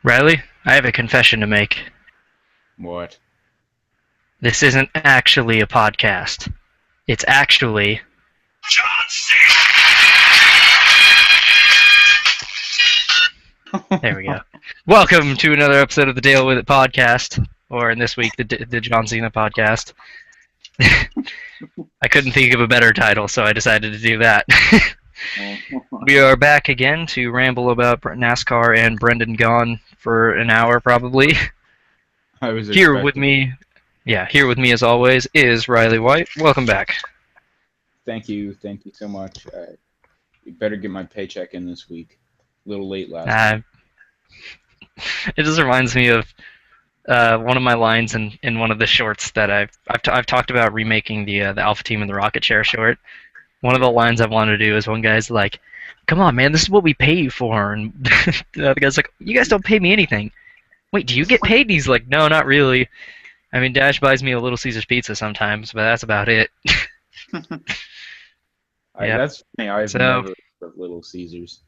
Riley, I have a confession to make. What? This isn't actually a podcast. It's actually. There we go. Welcome to another episode of the Deal With It podcast, or in this week, the John Cena podcast. I couldn't think of a better title, so I decided to do that. We are back again to ramble about NASCAR and Brendan Gaughan for an hour, probably. I was Here with expecting. me, here with me as always is Riley White. Welcome back. Thank you so much. You better get my paycheck in this week. A little late last Uh, week. it just reminds me of one of my lines in one of the shorts that I've talked about remaking the Alpha Team and the Rocket Chair short. One of the Yeah. lines I wanted to do is one guy's like, "Come on, man, this is what we pay you for," and the other guy's like, "You guys don't pay me anything." Wait, do you get paid? And he's like, "No, not really. I mean, Dash buys me a Little Caesars pizza sometimes, but that's about it." Yep. That's funny. I've So never heard of Little Caesars.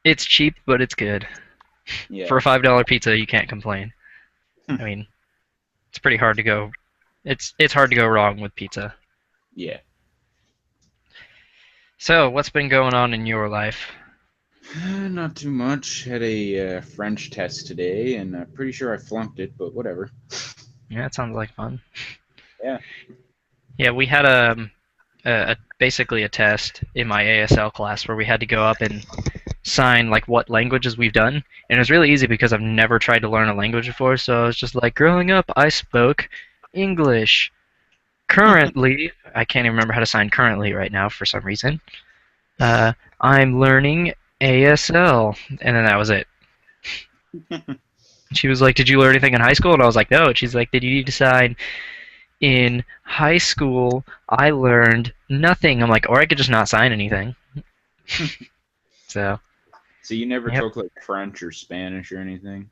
it's cheap, but it's good. For Yeah. a $5 pizza, you can't complain. I mean, it's pretty hard to go. It's hard to go wrong with pizza. Yeah. So, what's been going on in your life? Not too much. Had a French test today, and I'm pretty sure I flunked it, but whatever. Yeah, that sounds like fun. Yeah. Yeah, we had basically a test in my ASL class where we had to go up and sign like what languages we've done, and it was really easy because I've never tried to learn a language before. So I was just like, growing up, I spoke English. Currently, I can't even remember how to sign currently right now for some reason. I'm learning ASL, and then that was it. She was like, "Did you learn anything in high school?" And I was like, "No." And she's like, "Did you need to sign in high school? I learned nothing." I'm like, "Or I could just not sign anything." So, So you never yep. took like French or Spanish or anything?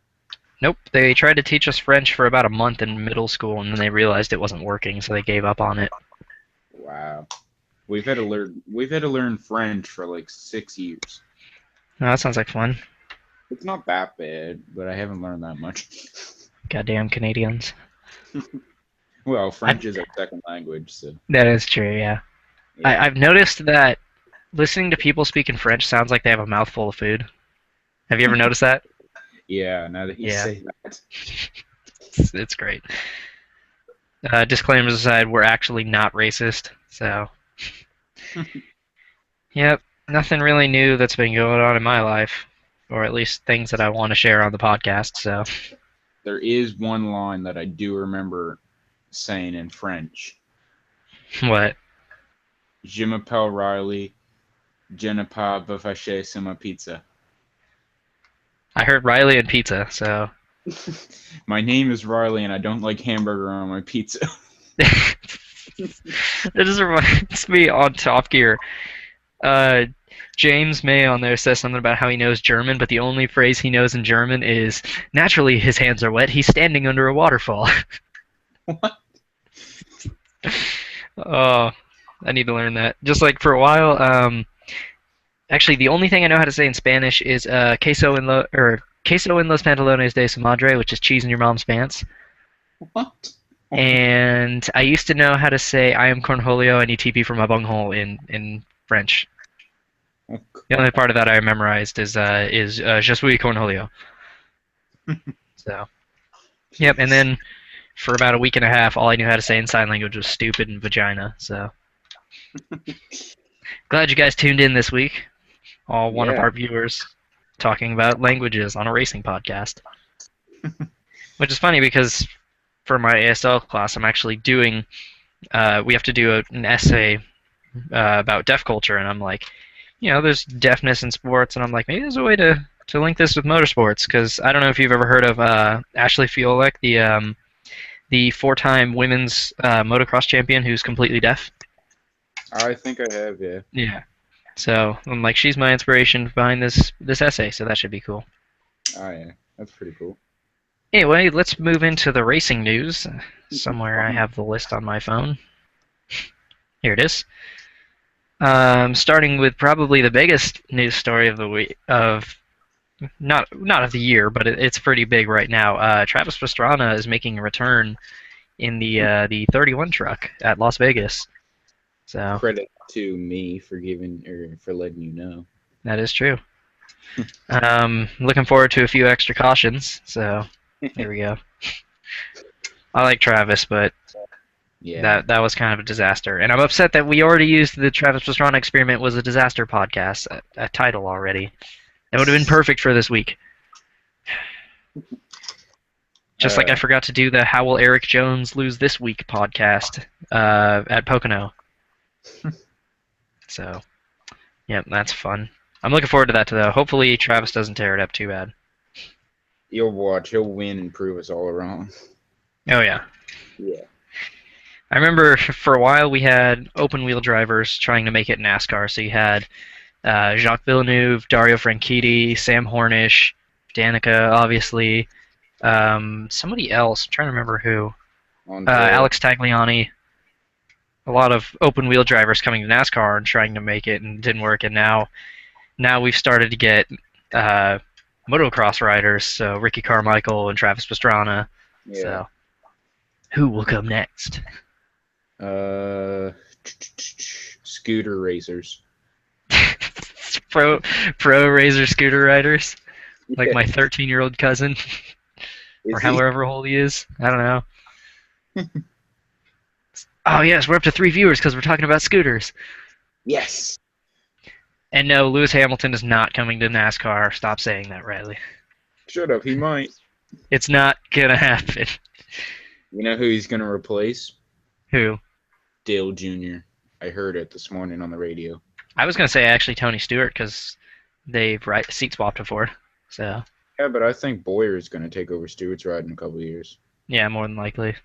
Nope. They tried to teach us French for about a month in middle school, and then they realized it wasn't working, so they gave up on it. Wow. We've had to learn French for like 6 years. Oh, that sounds like fun. It's not that bad, but I haven't learned that much. Goddamn Canadians. Well, I, French is our second language, so that is true, yeah. yeah. I've noticed that listening to people speak in French sounds like they have a mouthful of food. Have you ever noticed that? Yeah, now that you Yeah, say that. it's great. Disclaimers aside, we're actually not racist, so yep, nothing really new that's been going on in my life, or at least things that I want to share on the podcast. So, There is one line that I do remember saying in French. what? Je m'appelle Riley, je ne pas fâcher sur ma pizza. I heard Riley and pizza, so My name is Riley and I don't like hamburger on my pizza. it just reminds me on Top Gear. Uh, James May on there says something about how he knows German, but the only phrase he knows in German is naturally his hands are wet. He's standing under a waterfall. What? Oh, I need to learn that. Just like for a while, actually, the only thing I know how to say in Spanish is queso en los pantalones de su madre, which is cheese in your mom's pants. What? And I used to know how to say I am cornholio, I need TP for my bunghole in French. The only part of that I memorized is je suis cornholio. So yep, and then for about a week and a half, all I knew how to say in sign language was stupid and vagina. So glad you guys tuned in this week. All one of Yeah. our viewers talking about languages on a racing podcast. Which is funny because for my ASL class, I'm actually doing. We have to do an essay about deaf culture, and I'm like, there's deafness in sports, and I'm like, maybe there's a way to link this with motorsports because I don't know if you've ever heard of Ashley Fiolek, the four-time women's motocross champion who's completely deaf. I think I have, yeah. Yeah. So I'm like, she's my inspiration behind this essay, so that should be cool. Oh, yeah. That's pretty cool. Anyway, let's move into the racing news. Somewhere I have the list on my phone. Here it is. Starting with probably the biggest news story of the week of not of the year, but it's pretty big right now. Travis Pastrana is making a return in the 31 truck at Las Vegas. So Credit to me for giving or for letting you know. that is true. Looking forward to a few extra cautions. So there we go. I like Travis, but Yeah. that was kind of a disaster, and I'm upset that we already used the Travis Pastrana experiment was a disaster podcast a title already. That would have been perfect for this week. Just like I Uh, forgot to do the How Will Eric Jones Lose This Week podcast at Pocono. So, yeah, that's fun. I'm looking forward to that, though. Hopefully, Travis doesn't tear it up too bad. you'll watch. He'll win and prove us all wrong. Oh, yeah. Yeah. I remember for a while we had open wheel drivers trying to make it NASCAR. So you had Jacques Villeneuve, Dario Franchitti, Sam Hornish, Danica, obviously. Somebody else. I'm trying to remember who. Andrea. Alex Tagliani. A lot of open wheel drivers coming to NASCAR and trying to make it and it didn't work. And now we've started to get uh, motocross riders. So Ricky Carmichael and Travis Pastrana. Yeah. So who will come next? Uh, scooter racers. pro pro razor scooter riders, like Yeah. my 13-year-old cousin, or Is he? however old he is. I don't know. Oh yes, we're up to 3 viewers because we're talking about scooters. Yes. And no, Lewis Hamilton is not coming to NASCAR. Stop saying that, Riley. Shut up. He might. It's not gonna happen. You know who he's gonna replace? Who? Dale Jr. I heard it this morning on the radio. I was gonna say actually Tony Stewart because they've seat swapped before. So Yeah, but I think Boyer is gonna take over Stewart's ride in a couple of years. yeah, more than likely.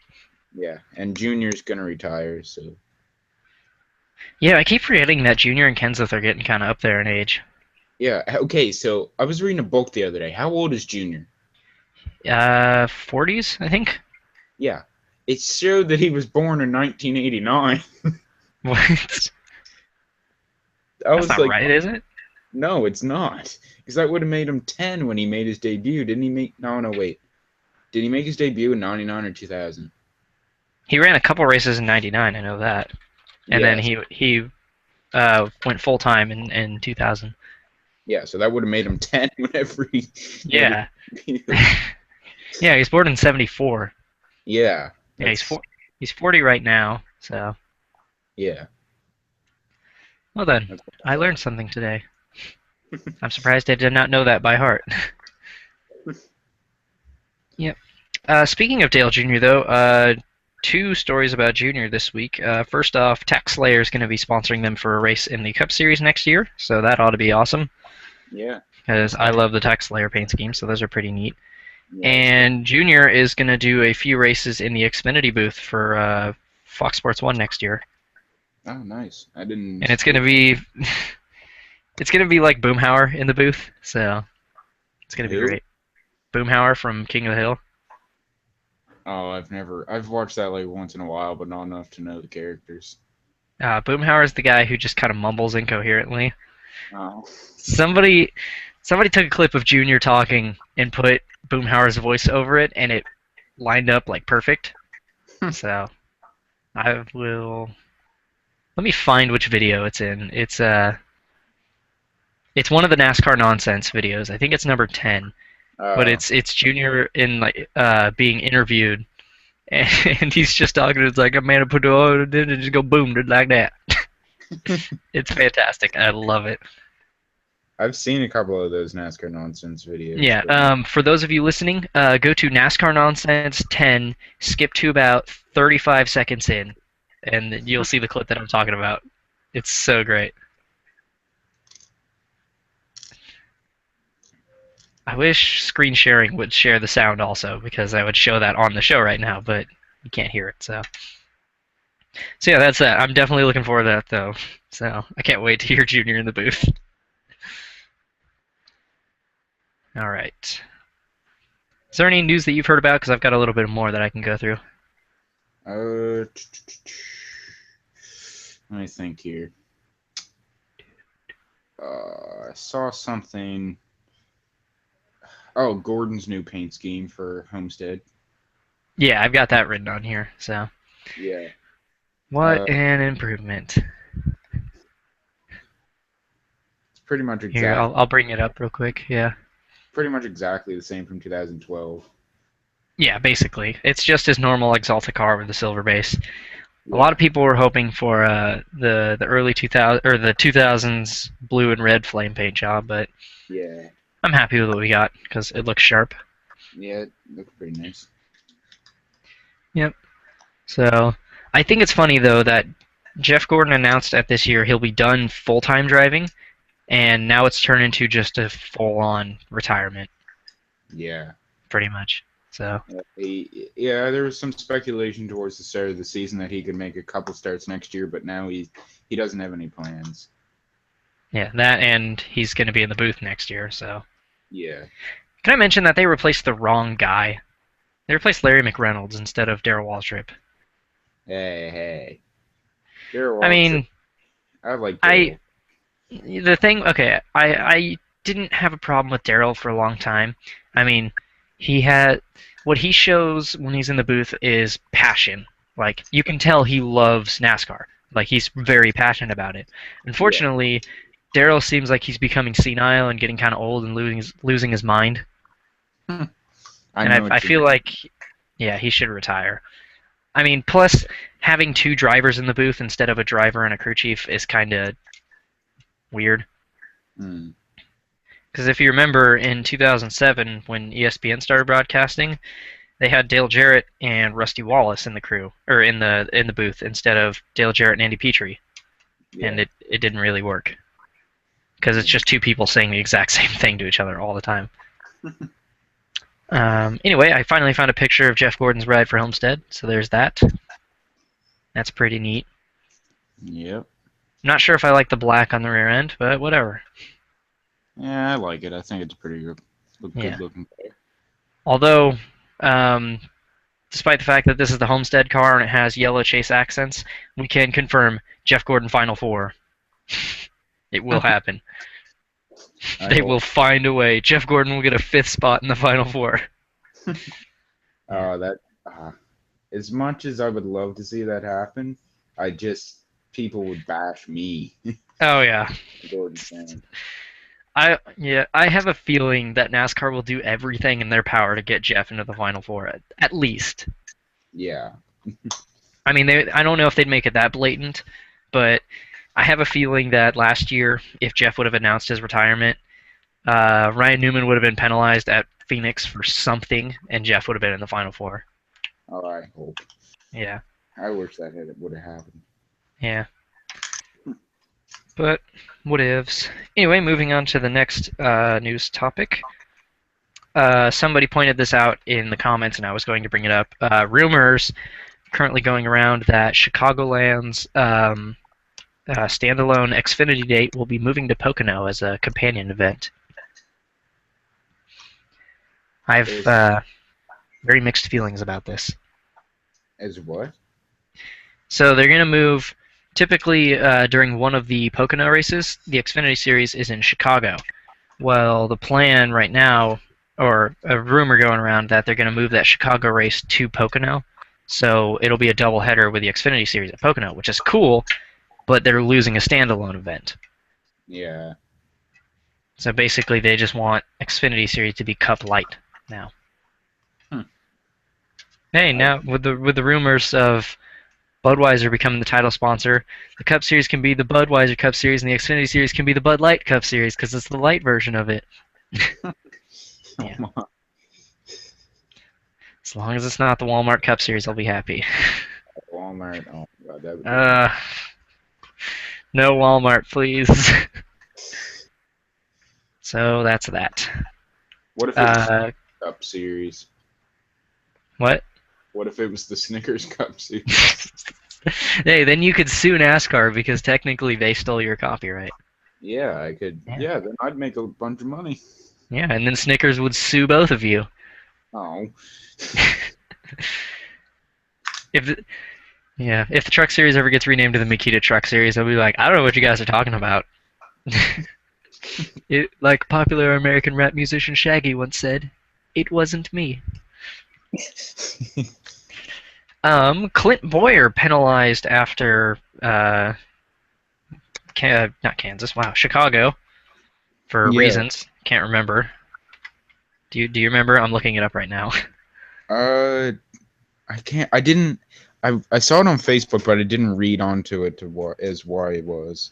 Yeah, and Junior's gonna retire, so Yeah, I keep forgetting that Junior and Kenseth are getting kind of up there in age. yeah. Okay, so I was reading a book the other day. How old is Junior? 40s, I think. Yeah, it showed that he was born in 1989. What? I That's was not like, right, is it? no, it's not, because that would have made him 10 when he made his debut. Didn't he make? No, no, wait. Did he make his debut in 99 or 2000? He ran a couple races in '99. I know that, and then Yes. he went full time in 2000. Yeah, so that would have made him 10 whenever he made Yeah, his debut. yeah. He's born in '74. Yeah, Yeah, that's he's 40 right now. So yeah. well then, That's I learned something today. I'm surprised I did not know that by heart. Yep. Speaking of Dale Jr. though, two stories about Junior this week. First off, Tech Slayer is going to be sponsoring them for a race in the Cup Series next year, so that ought to be awesome Yeah, because I love the Tech Slayer paint scheme, so those are pretty neat. yeah. And Junior is going to do a few races in the Xfinity booth for Fox Sports 1 next year. Oh, nice. I didn't. And it's going to be it's going to be like Boomhauer in the booth, so it's going to be Who? great. Boomhauer from King of the Hill. Oh, I've watched that like once in a while, but not enough to know the characters. Boomhauer is the guy who just kind of mumbles incoherently. Oh, Somebody took a clip of Junior talking and put Boomhauer's voice over it, and it lined up like perfect. So I will let me find which video it's in. It's one of the NASCAR nonsense videos. I think it's number 10, but uh, it's Junior in like being interviewed, and he's just talking. It's like a man put it on and just go boom, just like that. It's fantastic. I love it. I've seen a couple of those NASCAR nonsense videos. Yeah. But For those of you listening, go to NASCAR Nonsense 10. Skip to about 35 seconds in, and you'll see the clip that I'm talking about. It's so great. I wish screen sharing would share the sound also, because I would show that on the show right now, but you can't hear it. So yeah, that's that. I'm definitely looking forward to that though. So I can't wait to hear Junior in the booth. All right. Is there any news that you've heard about? Because I've got a little bit more that I can go through. uh, let me think here. I saw something. Oh, Gordon's new paint scheme for Homestead. Yeah, I've got that written on here. So, Yeah. what Uh, an improvement. it's Here, I'll bring it up real quick. Yeah. pretty much exactly the same from 2012. Yeah, basically. It's just his normal Exalta car with the silver base. A lot Yeah. of people were hoping for the early 2000 or the 2000s blue and red flame paint job, but Yeah. I'm happy with what we got because it looks sharp. Yeah, it looks pretty nice. Yep. So I think it's funny though that Jeff Gordon announced at this year he'll be done full-time driving, and now it's turned into just a full-on retirement, Yeah. pretty much. So Yeah, there was some speculation towards the start of the season that he could make a couple starts next year, but now he doesn't have any plans. yeah, that and he's going to be in the booth next year. So Yeah. can I mention that they replaced the wrong guy? They replaced Larry McReynolds instead of Darrell Waltrip. Hey. Daryl I Waltrip. mean, I like I Daryl. the thing. Okay, I didn't have a problem with Darrell for a long time. I mean, he had what he shows when he's in the booth is passion. Like you can tell he loves NASCAR. Like he's very passionate about it. Yeah. Unfortunately, Darrell seems like he's becoming senile and getting kind of old and losing his mind. I And know I what you feel mean. like, yeah, he should retire. I mean, plus having two drivers in the booth instead of a driver and a crew chief is kind of weird. Mm. Because if you remember in 2007 when ESPN started broadcasting, they had Dale Jarrett and Rusty Wallace in the crew or in the booth instead of Dale Jarrett and Andy Petrie, and Yeah. it didn't really work because it's just two people saying the exact same thing to each other all the time. Anyway, I finally found a picture of Jeff Gordon's ride for Homestead, so there's that. That's pretty neat. Yep. I'm not sure if I like the black on the rear end, but whatever. Yeah, I like it. I think it's pretty Yeah. good looking car. Although, um, despite the fact that this is the Homestead car and it has yellow chase accents, we can confirm Jeff Gordon Final Four. It will happen. I They hope. will find a way. Jeff Gordon will get a fifth spot in the Final Four. Yeah. That as much as I would love to see that happen, I just people would bash me, Oh yeah. Gordon fan. I have a feeling that NASCAR will do everything in their power to get Jeff into the Final Four at least. Yeah. I mean, I don't know if they'd make it that blatant, but I have a feeling that last year, if Jeff would have announced his retirement, Ryan Newman would have been penalized at Phoenix for something, and Jeff would have been in the Final Four. Oh, I hope. Yeah, I wish that would have happened. yeah. But what ifs. Anyway, moving on to the next news topic. Somebody pointed this out in the comments, and I was going to bring it up. Rumors currently going around that Chicagoland's standalone Xfinity date will be moving to Pocono as a companion event. I have very mixed feelings about this. As what? So they're going to move. Typically, during one of the Pocono races, the Xfinity Series is in Chicago. Well, the plan right now, or a rumor going around, that they're going to move that Chicago race to Pocono. So it'll be a doubleheader with the Xfinity Series at Pocono, which is cool, but they're losing a standalone event. Yeah. So basically, they just want Xfinity Series to be Cup Light now. Hey, now with the rumors of Budweiser becoming the title sponsor, the Cup Series can be the Budweiser Cup Series, and the Xfinity Series can be the Bud Light Cup Series because it's the light version of it. Yeah. As long as it's not the Walmart Cup Series, I'll be happy. Walmart. Oh god, that would No Walmart, please. So that's that. What if it was the Cup Series? What? What if it was the Snickers Cup Series? Hey, then you could sue NASCAR because technically they stole your copyright. Yeah, I could. Yeah, then I'd make a bunch of money. Yeah, and then Snickers would sue both of you. Oh. If the Truck Series ever gets renamed to the Makita Truck Series, I'll be like, I don't know what you guys are talking about. Like popular American rap musician Shaggy once said, "It wasn't me." Clint Boyer penalized after not Kansas, wow, Chicago for Yeah. reasons can't remember. Do you remember? I'm looking it up right now. Uh, I can't. I didn't. I saw it on Facebook, but I didn't read onto it to what is why it was.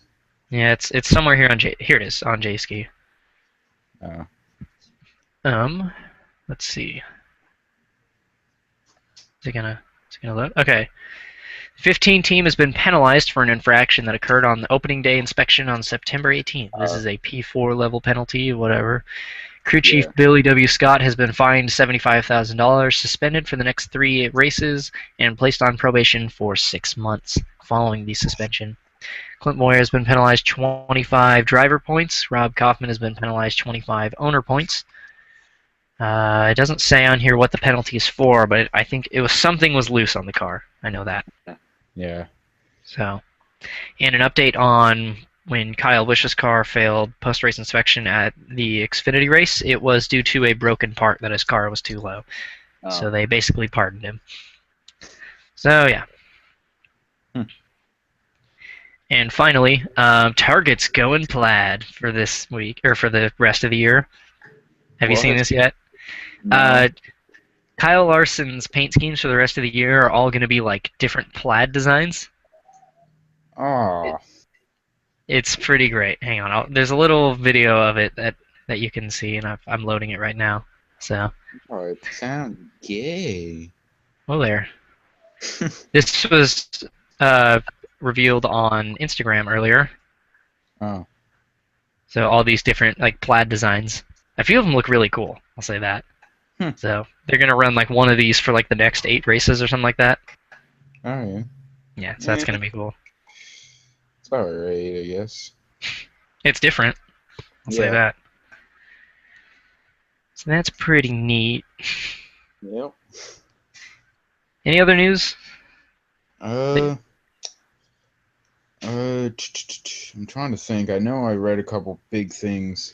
Yeah, it's somewhere here on here it is on JSki. Uh, Um, let's see. Is it gonna load? Okay. 15 team has been penalized for an infraction that occurred on the opening day inspection on September 18th. This uh, is a P4 level penalty, whatever. Crew chief yeah. Billy W. Scott has been fined $75,000, suspended for the next 3 races, and placed on probation for 6 months following the suspension. Clint Moyer has been penalized 25 driver points. Rob Kaufman has been penalized 25 owner points. It doesn't say on here what the penalty is for, but I think it was something was loose on the car. I know that. Yeah. So, and an update on when Kyle Busch's car failed post-race inspection at the Xfinity race. It was due to a broken part that his car was too low. Oh. So they basically pardoned him. So yeah. Hmm. And finally, Target's going plaid for this week or for the rest of the year. Have you seen What? this yet? No. Uh, Kyle Larson's paint schemes for the rest of the year are all going to be like different plaid designs. Oh. It's pretty great. Hang on, there's a little video of it that you can see, and I'm loading it right now. So, Oh, it sounds gay. well, there. This was uh, revealed on Instagram earlier. Oh. So all these different like plaid designs. A few of them look really cool. I'll say that. Hmm. So they're gonna run like one of these for like the next 8 races or something like that. Oh yeah. Yeah, so that's Eh, gonna be cool. it's alright, I guess. It's different. I'll say Yeah. that. So that's pretty neat. Yep. Any other news? Uh. I'm trying to think. I know I read a couple big things.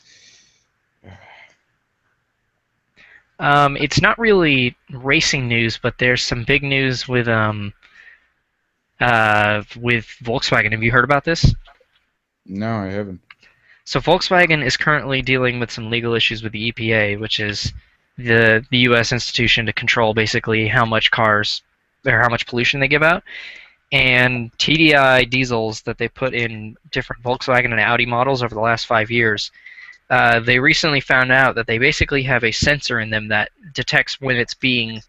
It's not really racing news, but there's some big news with Volkswagen. Have you heard about this? No, I haven't. So Volkswagen is currently dealing with some legal issues with the EPA, which is the U.S. institution to control basically how much cars or how much pollution they give out. And TDI diesels that they put in different Volkswagen and Audi models over the last 5 years, they recently found out that they basically have a sensor in them that detects when it's being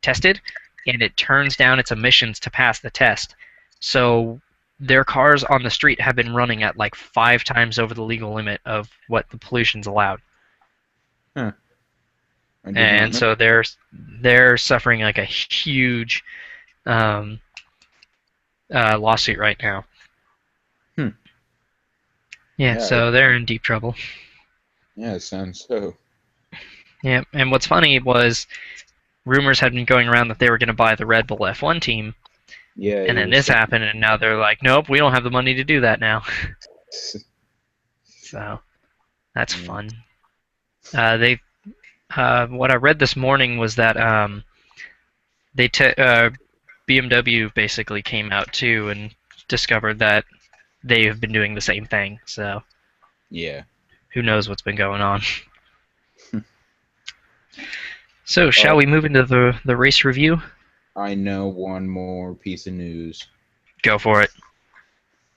tested, and it turns down its emissions to pass the test. So their cars on the street have been running at like 5 times over the legal limit of what the pollution's allowed. Huh. I did not And know. so they're suffering like a huge um, lawsuit right now. Hmm. Yeah, Yeah. so they're in deep trouble. Yeah, it sounds so. Yeah, and what's funny was rumors had been going around that they were going to buy the Red Bull F1 team, Yeah, and you then were this saying. happened, and now they're like, nope, we don't have the money to do that now. So that's Yeah. fun. They what I read this morning was that they BMW basically came out too and discovered that they have been doing the same thing. So Yeah. who knows what's been going on? So shall Oh, we move into the race review? I know one more piece of news. Go for it.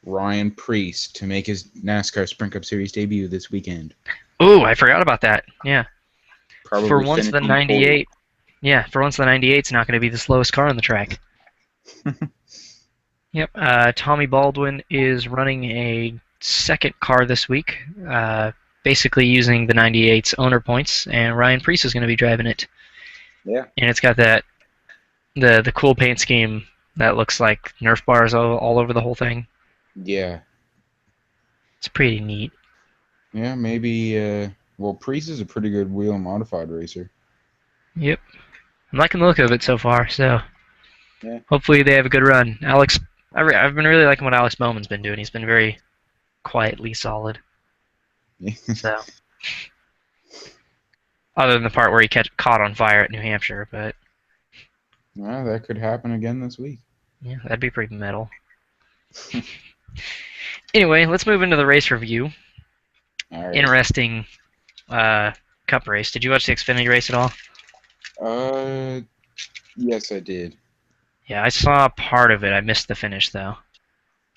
Ryan Priest to make his NASCAR Sprint Cup Series debut this weekend. Oh, I forgot about that. Yeah. For Probably once the finishing pole. 98, yeah, for once the 98's not going to be the slowest car on the track. Yep. Tommy Baldwin is running a second car this week, basically using the 98's owner points, and Ryan Preece is going to be driving it. Yeah. And it's got that the cool paint scheme that looks like Nerf bars all over the whole thing. Yeah. It's pretty neat. Yeah, maybe. Well, Priest is a pretty good wheel modified racer. Yep. I'm liking the look of it so far, so Yeah. hopefully they have a good run. I've been really liking what Alex Bowman's been doing. He's been very quietly solid. So, other than the part where he caught on fire at New Hampshire, but Well, that could happen again this week. yeah, that'd be pretty metal. Anyway, let's move into the race review. All right. Interesting cup race. Did you watch the Xfinity race at all? Uh, yes, I did. Yeah, I saw part of it. I missed the finish though.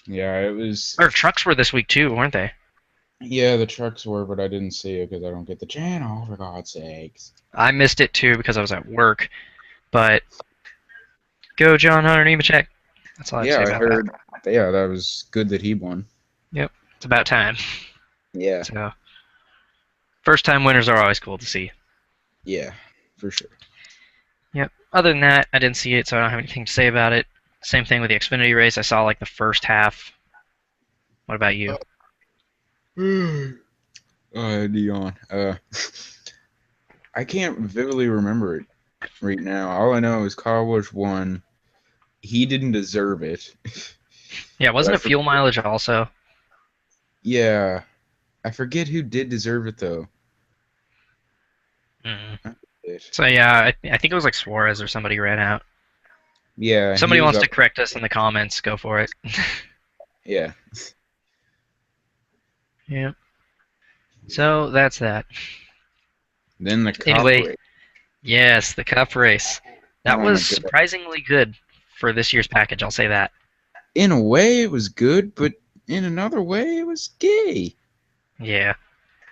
Yeah, it was. Or trucks were this week too, weren't they? Yeah, the trucks were, but I didn't see it because I don't get the channel, for God's sakes. I missed it too because I was at work. But go, John Hunter Nemechek. That's all I have to Yeah, say I about that. heard. Yeah, that was good that he won. Yep, it's about time. Yeah, So, first time winners are always cool to see. yeah, for sure. Yep. Other than that, I didn't see it, so I don't have anything to say about it. Same thing with the Xfinity race. I saw like the first half. What about you? Dion. I can't vividly remember it right now. All I know is Kyle Busch won. He didn't deserve it. Yeah, But wasn't it fuel mileage also? yeah, I forget who did deserve it though. Mm. It- So yeah, I think it was like Suarez or somebody ran out. Yeah, If he somebody was wants up. to correct us in the comments, go for it. Yeah. Yeah. So that's that. Then the Cup Anyway, race. yes, the Cup race. That Oh my was god. surprisingly good for this year's package. I'll say that. In a way, it was good, but in another way, it was gay. Yeah.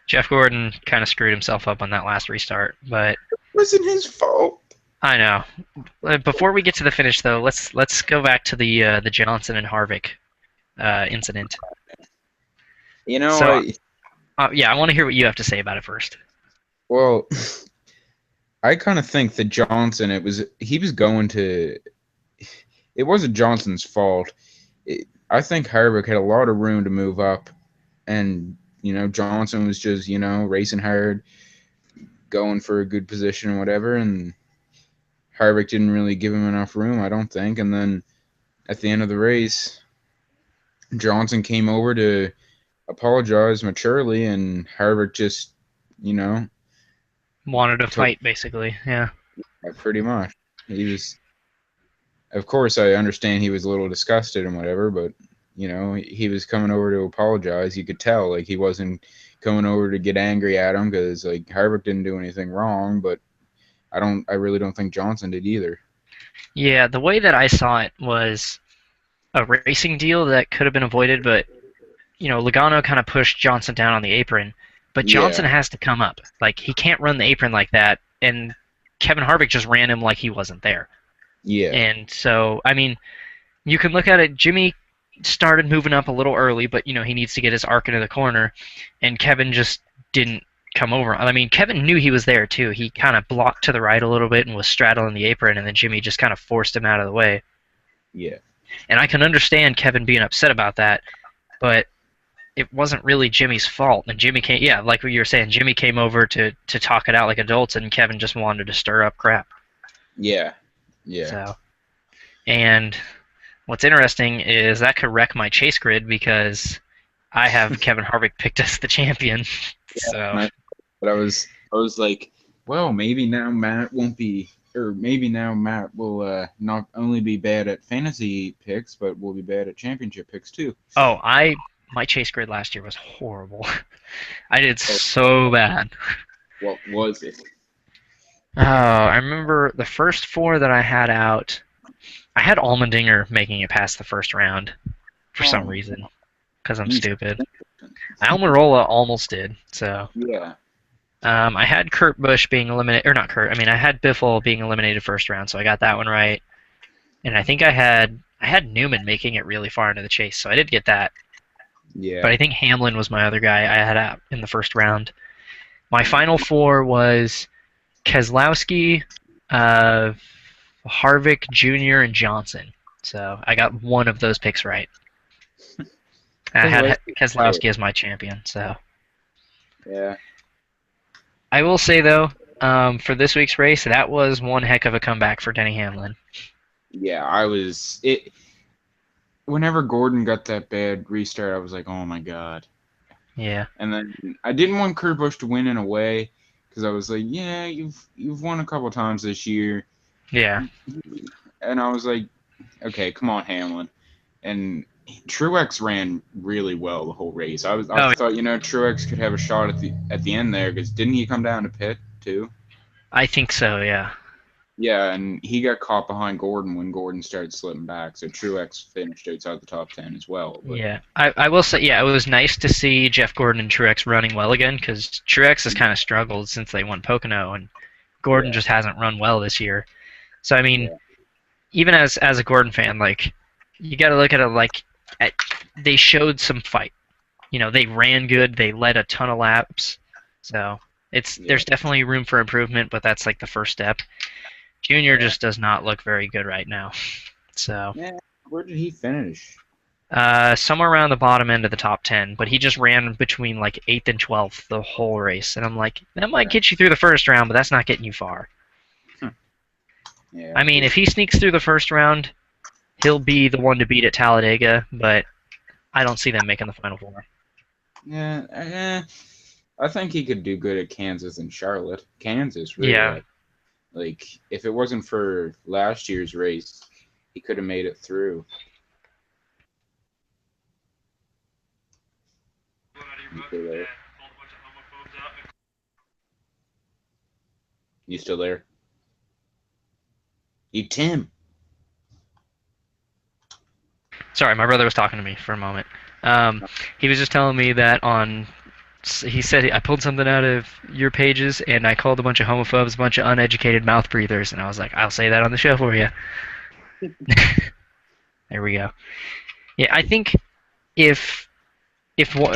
Jeff Gordon kind of screwed himself up on that last restart, but It wasn't his fault. I know. Before we get to the finish, though, let's go back to the Johnson and Harvick incident. You know, So yeah, I want to hear what you have to say about it first. well, I kind of think that Johnson, he was going to, it wasn't Johnson's fault. I think Harvick had a lot of room to move up, and Johnson was just racing hard, going for a good position or whatever, and Harvick didn't really give him enough room, I don't think. And then at the end of the race, Johnson came over to apologize maturely, and Harvick just, you know, Wanted to took fight, basically. Yeah. pretty much. He was, of course, I understand he was a little disgusted and whatever, but he was coming over to apologize. You could tell, like, he wasn't coming over to get angry at him because like Harvick didn't do anything wrong, but I really don't think Johnson did either. Yeah, the way that I saw it was a racing deal that could have been avoided, but Logano kind of pushed Johnson down on the apron, but Johnson Yeah, has to come up. Like he can't run the apron like that, and Kevin Harvick just ran him like he wasn't there. yeah, And so, I mean, you can look at it. Jimmy started moving up a little early, but he needs to get his arc into the corner, and Kevin just didn't come over. I mean, Kevin knew he was there too. He kind of blocked to the right a little bit and was straddling the apron, and then Jimmy just kind of forced him out of the way. yeah, And I can understand Kevin being upset about that, but it wasn't really Jimmy's fault. And Jimmy came, yeah, like what you were saying, Jimmy came over to talk it out like adults, and Kevin just wanted to stir up crap. yeah, yeah. So, and what's interesting is that could wreck my chase grid because I have Kevin Harvick picked as the champion. So, But I was like, well, maybe now Matt won't be, or maybe now Matt will not only be bad at fantasy picks, but will be bad at championship picks too. oh, my chase grid last year was horrible. I did so bad. What was it? Oh, I remember the first four that I had out. I had Allmendinger making it past the first round for some Oh, reason because I'm he's stupid. Almirola almost did. So yeah, I had Kurt Busch being eliminated, or not Kurt. I mean, I had Biffle being eliminated first round, so I got that one right. And I think I had Newman making it really far into the chase, so I did get that. But yeah. I think Hamlin was my other guy I had out in the first round. My final four was Keselowski, uh, Harvick Jr., and Johnson. So I got one of those picks right. I had Keselowski as my champion. So Yeah, I will say though, for this week's race, that was one heck of a comeback for Denny Hamlin. yeah. I was it. Whenever Gordon got that bad restart, I was like, oh my god. Yeah. And then I didn't want Kurt Busch to win in a way because I was like, yeah, you've won a couple times this year, Yeah. and I was like, okay, come on, Hamlin. And Truex ran really well the whole race. I Oh, thought Truex could have a shot at the end there because didn't he come down to pit too? I think so. Yeah. Yeah, and he got caught behind Gordon when Gordon started slipping back, so Truex finished outside the top 10 as well. But Yeah. I will say, yeah, it was nice to see Jeff Gordon and Truex running well again because Truex has kind of struggled since they won Pocono, and Gordon yeah, just hasn't run well this year. So I mean, yeah, even as a Gordon fan, like you got to look at it like they showed some fight. They ran good. They led a ton of laps. So yeah, there's definitely room for improvement, but that's like the first step. Junior yeah. just does not look very good right now. So Yeah, where did he finish? somewhere around the bottom end of the top 10, but he just ran between like 8th and 12th the whole race. And I'm like, that might Yeah, get you through the first round, but that's not getting you far. yeah, I mean, if he sneaks through the first round, he'll be the one to beat at Talladega, but I don't see them making the Final Four. yeah. I think he could do good at Kansas and Charlotte. Kansas, really. Yeah. Like if it wasn't for last year's race, he could have made it through. You still there? You still there? You Tim? Sorry, my brother was talking to me for a moment. He was just telling me that he said I pulled something out of your pages and I called a bunch of homophobes a bunch of uneducated mouth breathers, and I was like, I'll say that on the show for you. There we go. Yeah, I think if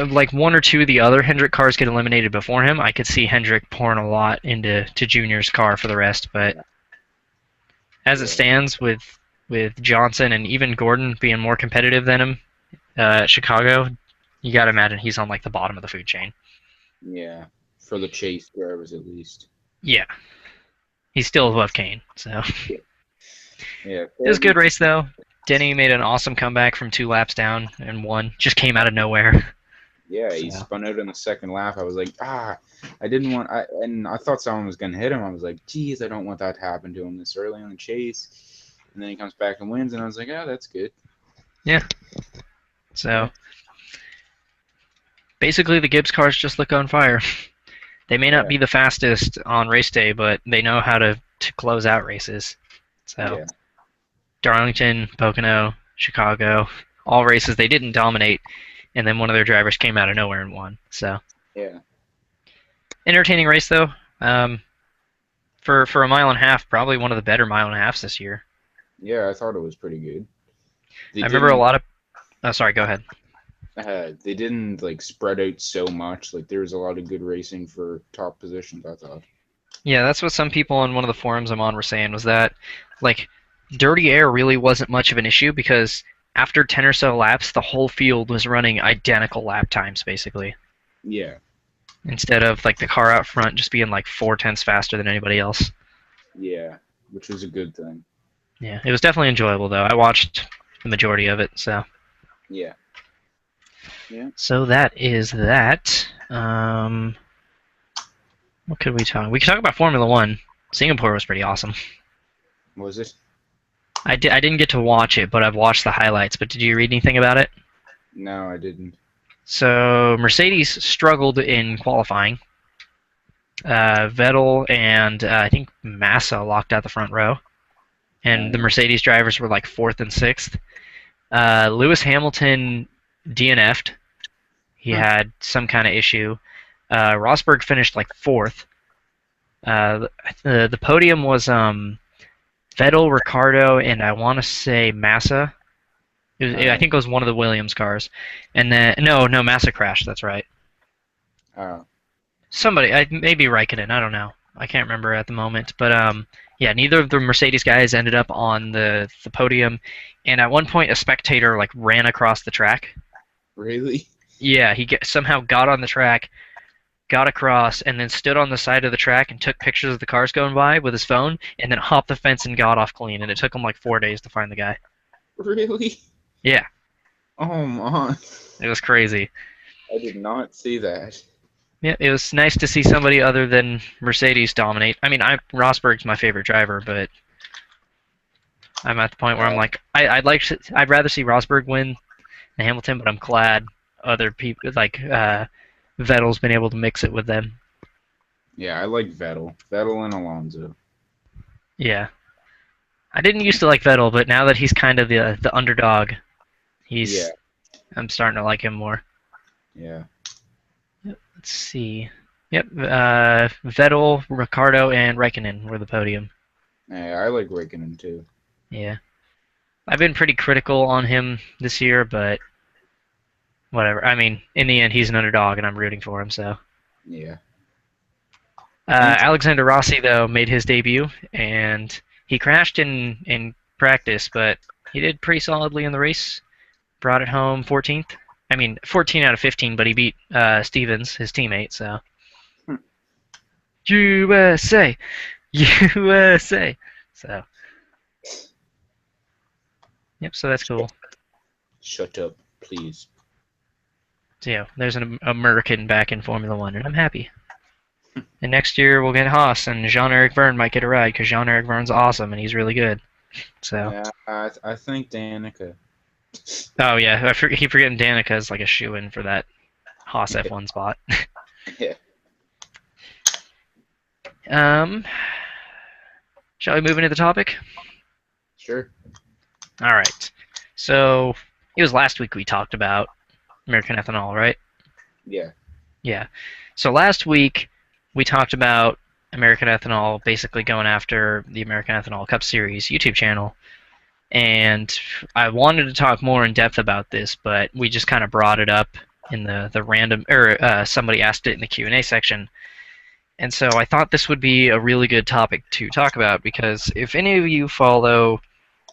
like one or two of the other Hendrick cars get eliminated before him, I could see Hendrick pouring a lot into Junior's car for the rest. But as it Yeah, stands, with Johnson and even Gordon being more competitive than him at Chicago, you got to imagine he's on like the bottom of the food chain. yeah. For the chase drivers, at least. Yeah, he's still above Kane. So Yeah, it was a good race though. Denny made an awesome comeback from 2 laps down and won. Just came out of nowhere. yeah. He So spun out in the second lap. I was like, I didn't want. I thought someone was gonna hit him. I was like, geez, I don't want that to happen to him this early in the chase. And then he comes back and wins, and I was like, that's good. yeah. So Yeah, basically, the Gibbs cars just look on fire. They may not yeah, be the fastest on race day, but they know how to close out races. So yeah, Darlington, Pocono, Chicago, all races they didn't dominate, and then one of their drivers came out of nowhere and won. So yeah, entertaining race though. Um, for a mile and a half, probably one of the better mile and a halves this year. yeah. I thought it was pretty good. They I remember a didn't. lot of. Oh, sorry. Go ahead. They didn't like spread out so much. Like there was a lot of good racing for top positions. I thought. Yeah, that's what some people on one of the forums I'm on were saying was that, like, dirty air really wasn't much of an issue because after 10 or so laps, the whole field was running identical lap times, basically. Yeah, Instead of, like, the car out front just being, like, 4 tenths faster than anybody else. yeah, which was a good thing. Yeah, it was definitely enjoyable, though. I watched the majority of it, so. Yeah, yeah. So that is that. What could we talk? We could talk about Formula One. Singapore was pretty awesome. Was it? I didn't get to watch it, but I've watched the highlights. But did you read anything about it? No, I didn't. So Mercedes struggled in qualifying. Vettel and I think Massa locked out the front row, and the Mercedes drivers were like fourth and sixth. Lewis Hamilton DNF'd. He had some kind of issue. Rosberg finished like fourth. The podium was Vettel, Ricardo, and I want to say Massa. I think it was one of the Williams cars, and then no, Massa crashed. That's right. Oh, Somebody, maybe Raikkonen. I don't know. I can't remember at the moment, but yeah, neither of the Mercedes guys ended up on the podium, and at one point a spectator like ran across the track. really? Yeah, somehow got on the track, got across, and then stood on the side of the track and took pictures of the cars going by with his phone, and then hopped the fence and got off clean. And it took him like 4 days to find the guy. Really? Yeah, Oh my. it was crazy. I did not see that. Yeah, it was nice to see somebody other than Mercedes dominate. I mean, Rosberg's my favorite driver, but I'm at the point where I'm Uh, like, I'd rather see Rosberg win than Hamilton, but I'm glad other people like Vettel's been able to mix it with them. yeah, I like Vettel. Vettel and Alonso. Yeah, I didn't used to like Vettel, but now that he's kind of the underdog, Yeah, he's I'm starting to like him more. yeah. Let's see. Yep, Vettel, Ricardo, and Raikkonen were the podium. Yeah, I like Raikkonen too. Yeah, I've been pretty critical on him this year, but whatever. I mean, in the end, he's an underdog, and I'm rooting for him. So, Yeah. Thanks. Alexander Rossi though made his debut, and he crashed in practice, but he did pretty solidly in the race. Brought it home 14th. I mean, 14 out of 15, but he beat Stevens, his teammate. So, Hmm. USA, USA. So, yep. So that's cool. Shut up, please. So yeah, there's an American back in Formula One, and I'm happy. And next year we'll get Haas, and Jean-Eric Verne might get a ride because Jean-Eric Verne's awesome and he's really good. So, Yeah, I think Danica. oh yeah, keep forgetting Danica's like a shoe-in for that Haas F1 spot. Yeah. Um, shall we move into the topic? Sure. All right. So it was last week we talked about American ethanol, right? Yeah. Yeah. So last week we talked about American ethanol basically going after the American Ethanol Cup Series YouTube channel. And I wanted to talk more in depth about this, but we just kind of brought it up in the random, or somebody asked it in the Q&A section. And so I thought this would be a really good topic to talk about because if any of you follow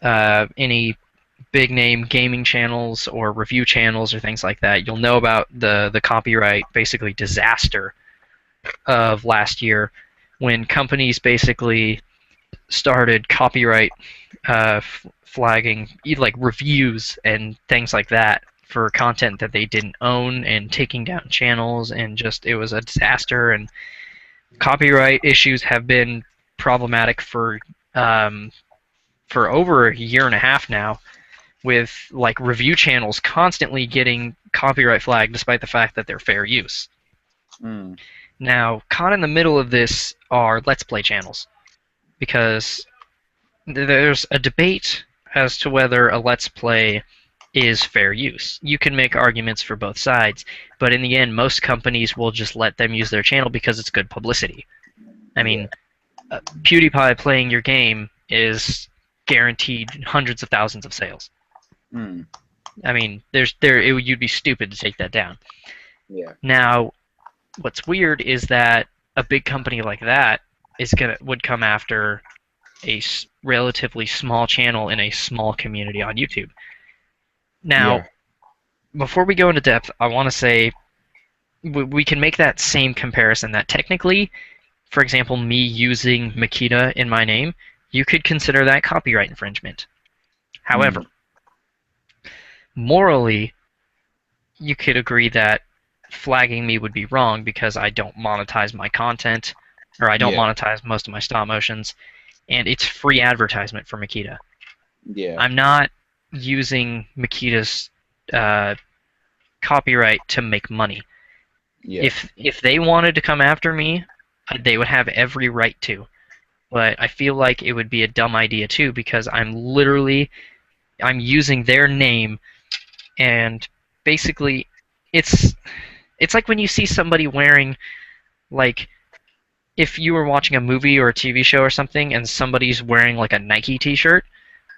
any big name gaming channels or review channels or things like that, you'll know about the copyright basically disaster of last year when companies basically started copyright flagging like reviews and things like that for content that they didn't own and taking down channels, and just it was a disaster. And copyright issues have been problematic for over a year and a half now, with like review channels constantly getting copyright flagged despite the fact that they're fair use. Mm. Now, caught in the middle of this are Let's Play channels, because there's a debate as to whether a Let's Play is fair use. You can make arguments for both sides, but in the end, most companies will just let them use their channel because it's good publicity. I mean, PewDiePie playing your game is guaranteed hundreds of thousands of sales. Mm. I mean, you'd be stupid to take that down. Yeah. Now, what's weird is that a big company like that would come after a relatively small channel in a small community on YouTube. Now, Yeah. before we go into depth, I want to say we can make that same comparison that technically, for example, me using Makita in my name, you could consider that copyright infringement. However, morally, you could agree that flagging me would be wrong because I don't monetize my content, or I don't Yeah. monetize most of my stop motions, and it's free advertisement for Makita. Yeah. I'm not using Makita's copyright to make money. Yeah. If they wanted to come after me, they would have every right to. But I feel like it would be a dumb idea too, because I'm using their name, and basically it's like when you see somebody wearing, like, if you were watching a movie or a TV show or something and somebody's wearing like a Nike t-shirt,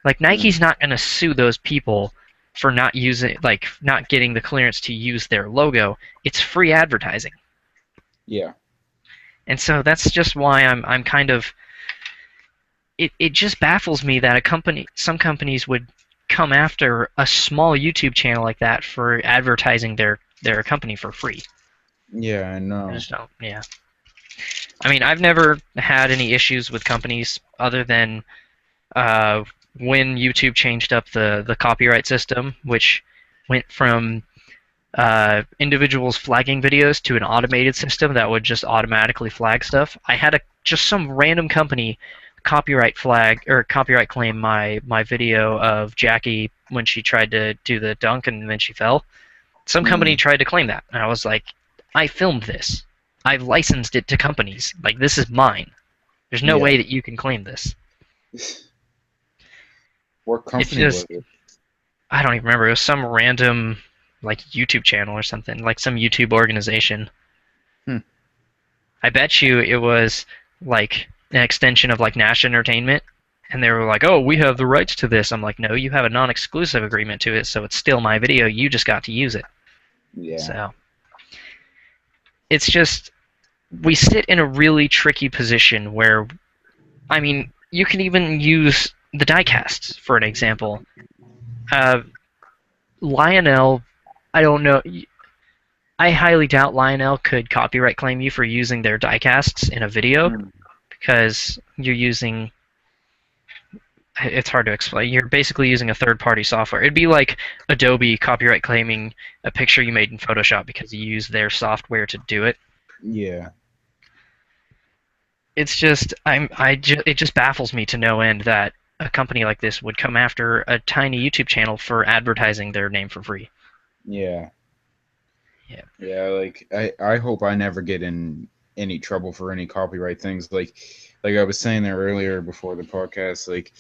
like Nike's not going to sue those people for not getting the clearance to use their logo. It's free advertising. Yeah. And so that's just why I'm kind of it just baffles me that some companies would come after a small YouTube channel like that for advertising their company for free. Yeah, I I know. just don't. Yeah. I mean, I've never had any issues with companies other than when YouTube changed up the copyright system, which went from individuals flagging videos to an automated system that would just automatically flag stuff. I had just some random company copyright flag or copyright claim my video of Jackie when she tried to do the dunk and then she fell. Some company Mm, tried to claim that, and I was like, I filmed this. I've licensed it to companies. Like, this is mine. There's no yeah. way that you can claim this. What It's company was just, it? I don't even remember. It was some random, like, YouTube channel or something, like some YouTube organization. Hmm. I bet you it was, like, an extension of, like, Nash Entertainment. And they were like, oh, we have the rights to this. I'm like, no, you have a non exclusive agreement to it, so it's still my video. You just got to use it. Yeah. So, it's just, we sit in a really tricky position where, I mean, you can even use the diecasts for an example. Uh, Lionel, I don't know. I highly doubt Lionel could copyright claim you for using their diecasts in a video Mm, because you're using. It's hard to explain. You're basically using a third-party software. It'd be like Adobe copyright claiming a picture you made in Photoshop because you use their software to do it. yeah. It's just it just baffles me to no end that a company like this would come after a tiny YouTube channel for advertising their name for free. Yeah. Yeah. Yeah, like I hope I never get in any trouble for any copyright things. Like I was saying there earlier before the podcast, like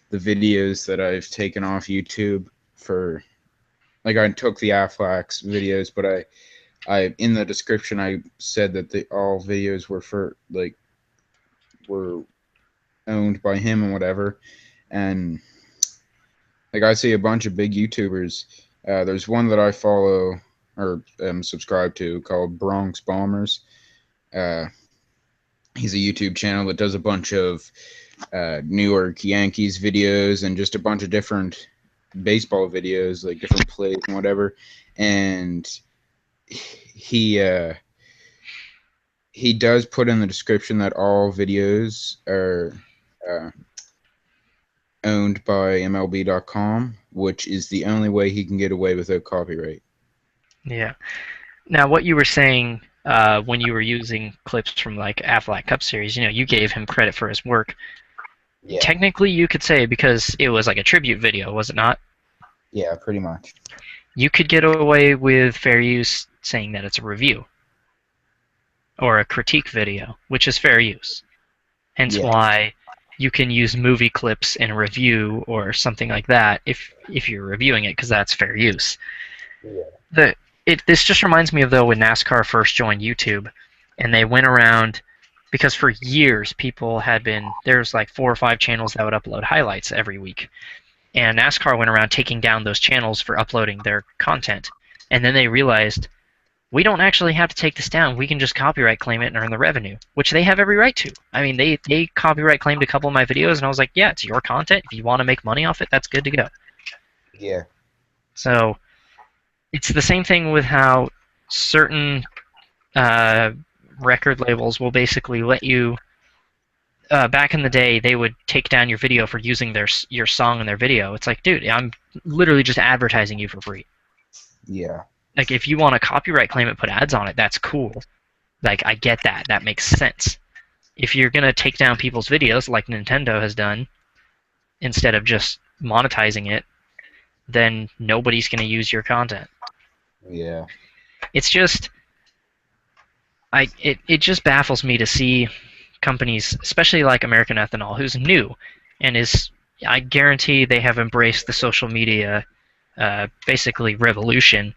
the videos that I've taken off YouTube for like I took the Aflax videos, but I in the description I said that the all videos were for like were owned by him and whatever. And like I see a bunch of big YouTubers. There's one that I follow or am subscribed to called Bronx Bombers. Uh, he's a YouTube channel that does a bunch of New York Yankees videos and just a bunch of different baseball videos, like different plays and whatever. And he he does put in the description that all videos are uh, owned by MLB.com, which is the only way he can get away without copyright. Yeah. Now, what you were saying when you were using clips from like Aflac Cup Series, you gave him credit for his work. Yeah, Technically, you could say because it was like a tribute video, was it not? yeah, pretty much. You could get away with fair use saying that it's a review or a critique video, which is fair use. Hence Yeah, why you can use movie clips in a review or something like that if you're reviewing it because that's fair use. yeah, This just reminds me of though when NASCAR first joined YouTube and they went around because for years people had been there's like 4 or 5 channels that would upload highlights every week. And NASCAR went around taking down those channels for uploading their content. And then they realized we don't actually have to take this down. We can just copyright claim it and earn the revenue, which they have every right to. I mean, they copyright claimed a couple of my videos, and I was like, yeah, it's your content. If you want to make money off it, that's good to go. yeah, So it's the same thing with how certain uh, record labels will basically let you. Back in the day, they would take down your video for using your song in their video. It's like, dude, I'm literally just advertising you for free. yeah, Like, if you want to copyright claim it, put ads on it, that's cool. Like, I get that. That makes sense. If you're gonna take down people's videos like Nintendo has done, instead of just monetizing it, then nobody's gonna use your content. yeah, It's just it just baffles me to see companies, especially like American Ethanol, who's new and is I guarantee they have embraced the social media basically revolution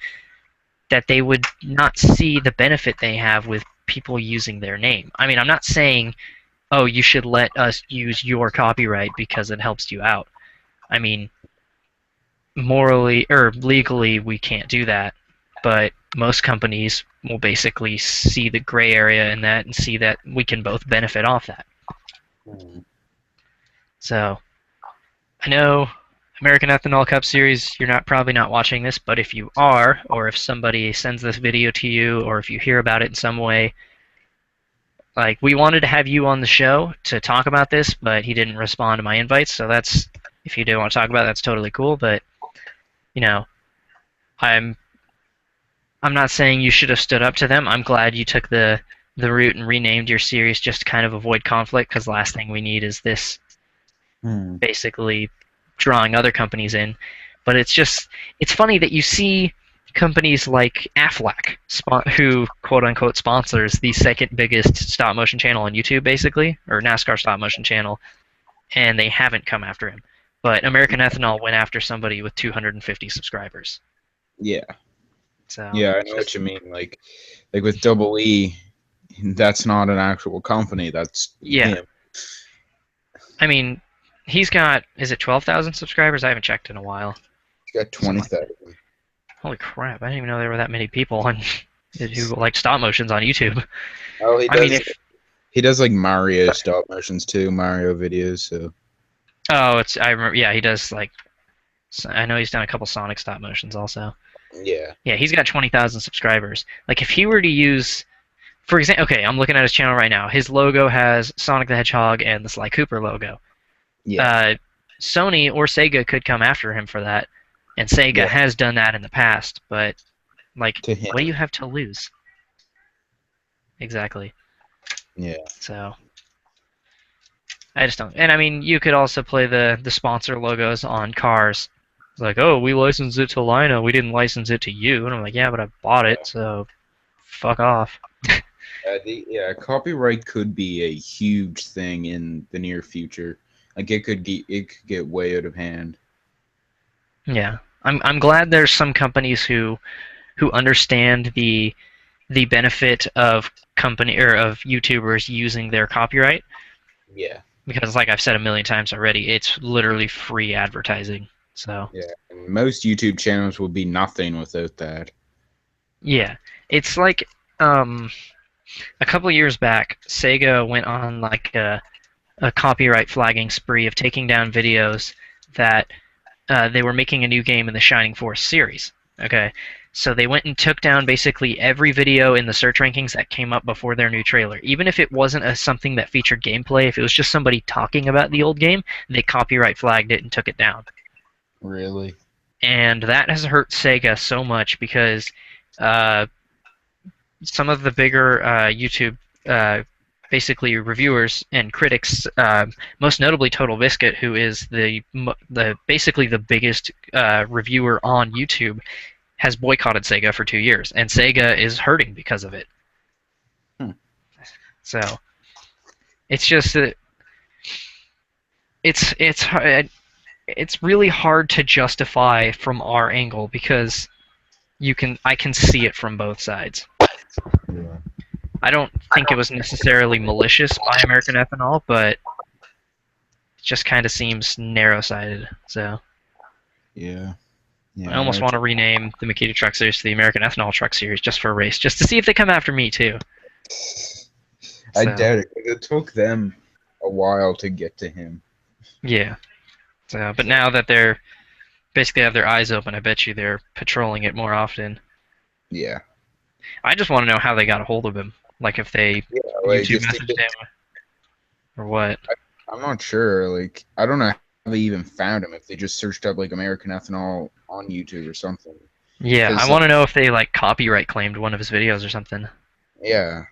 that they would not see the benefit they have with people using their name. I mean, I'm not saying, oh, you should let us use your copyright because it helps you out. I mean, morally or legally, we can't do that, but most companies will basically see the gray area in that and see that we can both benefit off that. mm, So I know American Ethanol Cup Series, you're not probably not watching this, but if you are, or if somebody sends this video to you, or if you hear about it in some way, like we wanted to have you on the show to talk about this, but he didn't respond to my invites, so that's if you do want to talk about it, that's totally cool. But you know, I'm I'm not saying you should have stood up to them. I'm glad you took the route and renamed your series just to kind of avoid conflict, because the last thing we need is this Hmm. basically drawing other companies in. But it's funny that you see companies like Aflac, who quote unquote sponsors the second biggest stop motion channel on YouTube, basically, or NASCAR stop motion channel, and they haven't come after him. But American Ethanol went after somebody with 250 subscribers. Yeah. So Yeah, I it's know what just you mean. Like with Double E, that's not an actual company. That's yeah. him. I mean, he's got is it 12,000 subscribers? I haven't checked in a while. He's got Something like that. 20,000. Holy crap! I didn't even know there were that many people on who like stop motions on YouTube. Oh, I mean, if he does like Mario stop motions too, Mario videos. So oh, it's I remember. Yeah, he does like I know he's done a couple Sonic stop motions also. yeah, Yeah, he's got 20,000 subscribers. Like if he were to use, for example, okay, I'm looking at his channel right now. His logo has Sonic the Hedgehog and the Sly Cooper logo. yeah, Uh, Sony or Sega could come after him for that, and Sega yeah. has done that in the past. But like, To him, what do you have to lose? Exactly. yeah, So I just don't. And I mean, you could also play the sponsor logos on cars. It's like, oh, we licensed it to Lino. We didn't license it to you. And I'm like, yeah, but I bought it, so fuck off. yeah. Copyright could be a huge thing in the near future. Like it could get way out of hand. Yeah, I'm glad there's some companies who understand the benefit of company or of YouTubers using their copyright, Yeah, because like I've said a million times already, it's literally free advertising. So yeah. And most YouTube channels would be nothing without that. yeah, it's like um a couple years back, Sega went on like a copyright flagging spree of taking down videos that they were making a new game in the Shining Force series. Okay, so they went and took down basically every video in the search rankings that came up before their new trailer. Even if it wasn't something that featured gameplay, if it was just somebody talking about the old game, they copyright flagged it and took it down. Really? And that has hurt Sega so much because uh, some of the bigger YouTube basically reviewers and critics, most notably Total Biscuit, who is the basically the biggest reviewer on YouTube, has boycotted Sega for 2 years, and Sega is hurting because of it. Hmm. So it's just that it's really hard to justify from our angle because I can see it from both sides. Yeah. I don't think it was necessarily malicious by American Ethanol, but it just kind of seems narrow-sided. So Yeah. Yeah. I I know almost want to rename the Makita Truck Series to the American Ethanol Truck Series just for a race, just to see if they come after me too. I So doubt it. It took them a while to get to him. yeah. So, but now that they're basically have their eyes open, I bet you they're patrolling it more often. Yeah. I just want to know how they got a hold of him. Like if they Yeah. Like YouTube if they messaged him or what. I'm not sure. Like, I don't know how they even found him. If they just searched up like American Ethanol on YouTube or something. Yeah, I Because want to know if they like copyright claimed one of his videos or something. yeah,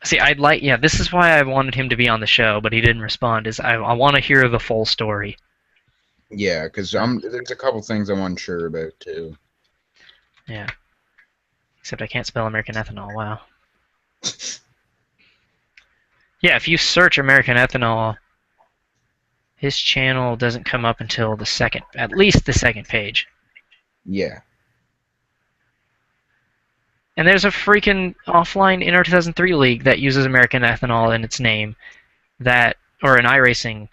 See, yeah, this is why I wanted him to be on the show, but he didn't respond. I want to hear the full story. yeah. Because there's a couple things I'm unsure about too. Yeah. Except I can't spell American Ethanol. Wow. Yeah, if you search American Ethanol, his channel doesn't come up until at least the second page. Yeah. And there's a freaking offline Inter 2003 league that uses American Ethanol in its name, or an iRacing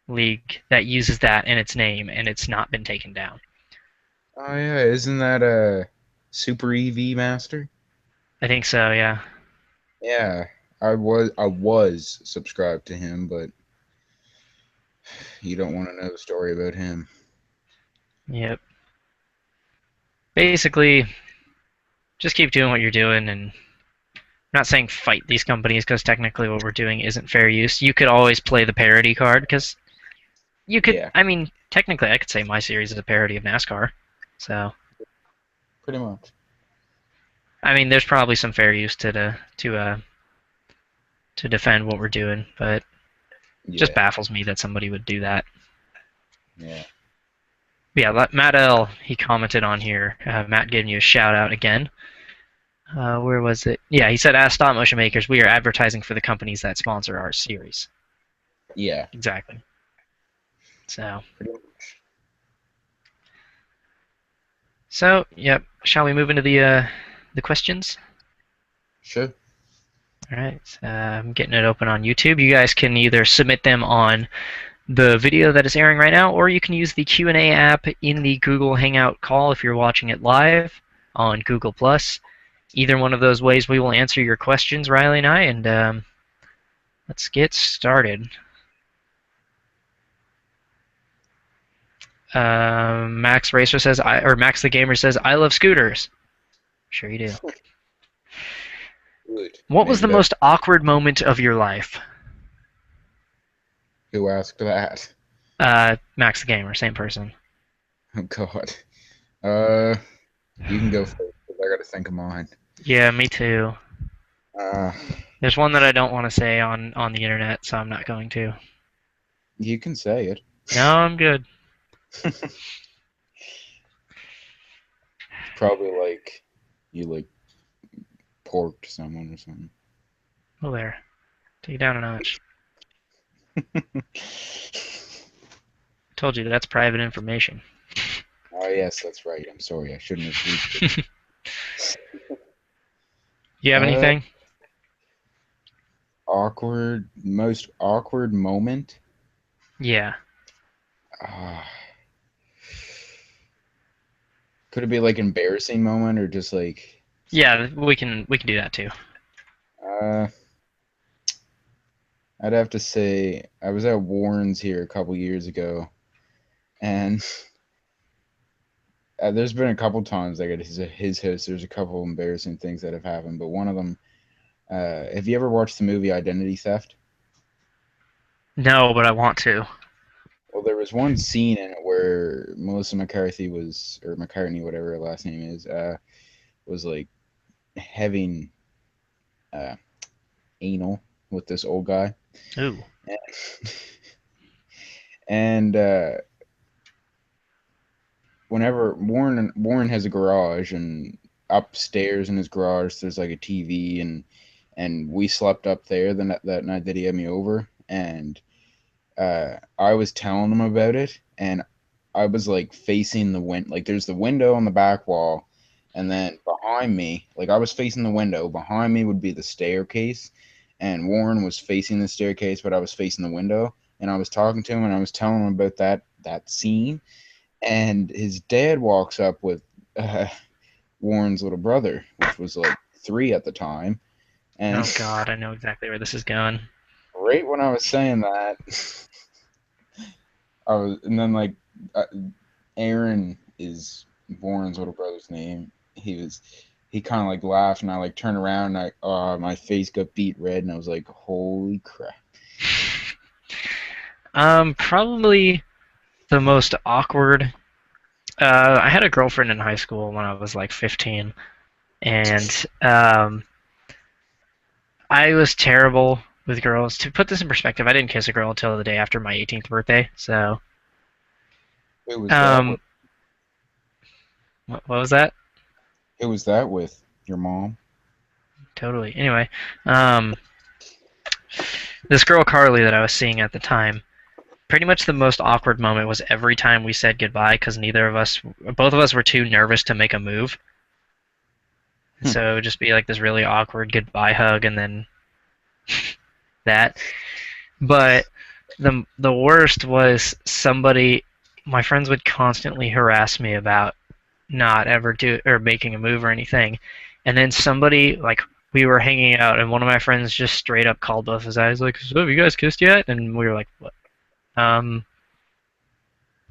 league that uses that in its name, and it's not been taken down. Oh yeah, isn't that a Super EV Master? I think so, yeah. Yeah, I was subscribed to him, but you don't want to know the story about him. Yep. Basically, just keep doing what you're doing, and I'm not saying fight these companies because technically what we're doing isn't fair use. You could always play the parody card because you could. Yeah, I mean, technically, I could say my series is a parody of NASCAR. So pretty much. I mean, there's probably some fair use to defend what we're doing, but it just Yeah, baffles me that somebody would do that. yeah. Yeah, Matt L. He commented on here. Matt giving you a shout out again. Where was it? Yeah, he said, "As stop motion makers, we are advertising for the companies that sponsor our series." Yeah. Exactly. So, Pretty much. yep. Shall we move into the questions? Sure. All right. I'm getting it open on YouTube. You guys can either submit them on the video that is airing right now, or you can use the Q&A app in the Google Hangout call if you're watching it live on Google+. Either one of those ways, we will answer your questions, Riley and I, and let's get started. Max Racer says, or Max the Gamer says, "I love scooters." Sure you do. Good. What was Maybe the that. most awkward moment of your life? Who asked that? Max the Gamer, same person. Oh God. Uh, you can go first. 'Cause I got to think of mine. Yeah, me too. Uh, There's one that I don't want to say on the internet, so I'm not going to. you can say it. No, I'm good. It's probably like you like porked someone or something. Oh, there. Take it down a notch. Told you that's private information. Oh yes, that's right. I'm sorry. I shouldn't have reached it. You have Uh, anything? most awkward moment. Yeah. Uh, could it be like embarrassing moment or just like Yeah, we can do that too. uh I'd have to say I was at Warren's here a couple years ago, and there's been a couple times like at his house. There's a couple embarrassing things that have happened, but one of them. Have you ever watched the movie Identity Theft? No, but I want to. Well, there was one scene in it where Melissa McCarthy was, or McCartney, whatever her last name is, was like having uh, anal with this old guy, Ooh. and whenever Warren has a garage, and upstairs in his garage there's like a TV, and we slept up there that night that he had me over, and I was telling him about it, and I was like facing the wind, like there's the window on the back wall, and then behind me, like I was facing the window, behind me would be the staircase, and Warren was facing the staircase, but I was facing the window, and I was talking to him, and I was telling him about that scene, and his dad walks up with uh, Warren's little brother, which was like 3 at the time, and Oh God, I know exactly where this is going. right when I was saying that, and then like uh, Aaron is Warren's little brother's name. He kind of like laughed, and I like turned around, and my face got beat red, and I was like, holy crap. Probably the most awkward. I had a girlfriend in high school when I was like 15, and I was terrible with girls. To put this in perspective, I didn't kiss a girl until the day after my 18th birthday. So, Who was that with? um, what was that? Who was that with? Your mom? Totally. Anyway, um, this girl Carly that I was seeing at the time, pretty much the most awkward moment was every time we said goodbye because both of us were too nervous to make a move. Hmm. So it would just be like this really awkward goodbye hug and then that. But the worst was my friends would constantly harass me about not ever do or making a move or anything. And then somebody like we were hanging out and one of my friends just straight up called both his eyes like, "So have you guys kissed yet?" And we were like, "What?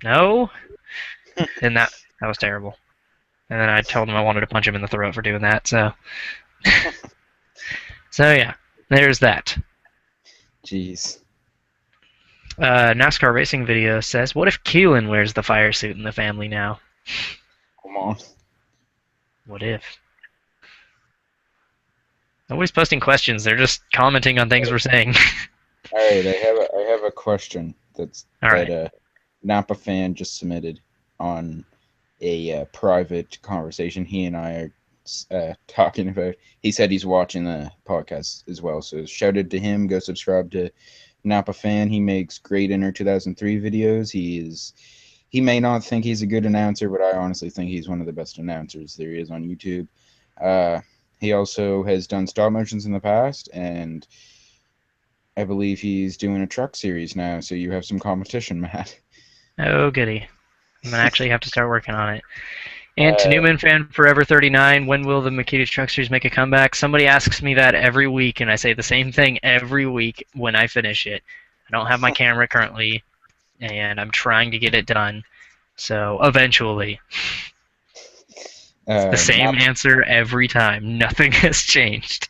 No." And that was terrible. And then I told him I wanted to punch him in the throat for doing that. So yeah, there's that. Jeez. NASCAR racing video says, "What if Keelan wears the fire suit in the family now?" Come on. What if? Nobody's posting questions. They're just commenting on things we're saying. All right, I have a question All that right. Napa fan just submitted on a private conversation he and I are talking about. He said he's watching the podcast as well, so shout out to him. Go subscribe to Napa fan. He makes great Inter 2003 videos. He may not think he's a good announcer, but I honestly think he's one of the best announcers there is on YouTube. Uh, he also has done stop motions in the past, and I believe he's doing a truck series now. So you have some competition, Matt. Oh, goody. I'm gonna actually have to start working on it. And to Uh, Newman fan Forever 39, when will the Makita Truck Series make a comeback? Somebody asks me that every week, and I say the same thing every week when I finish it. I don't have my camera currently, and I'm trying to get it done. So eventually, it's the same Napa, answer every time. Nothing has changed.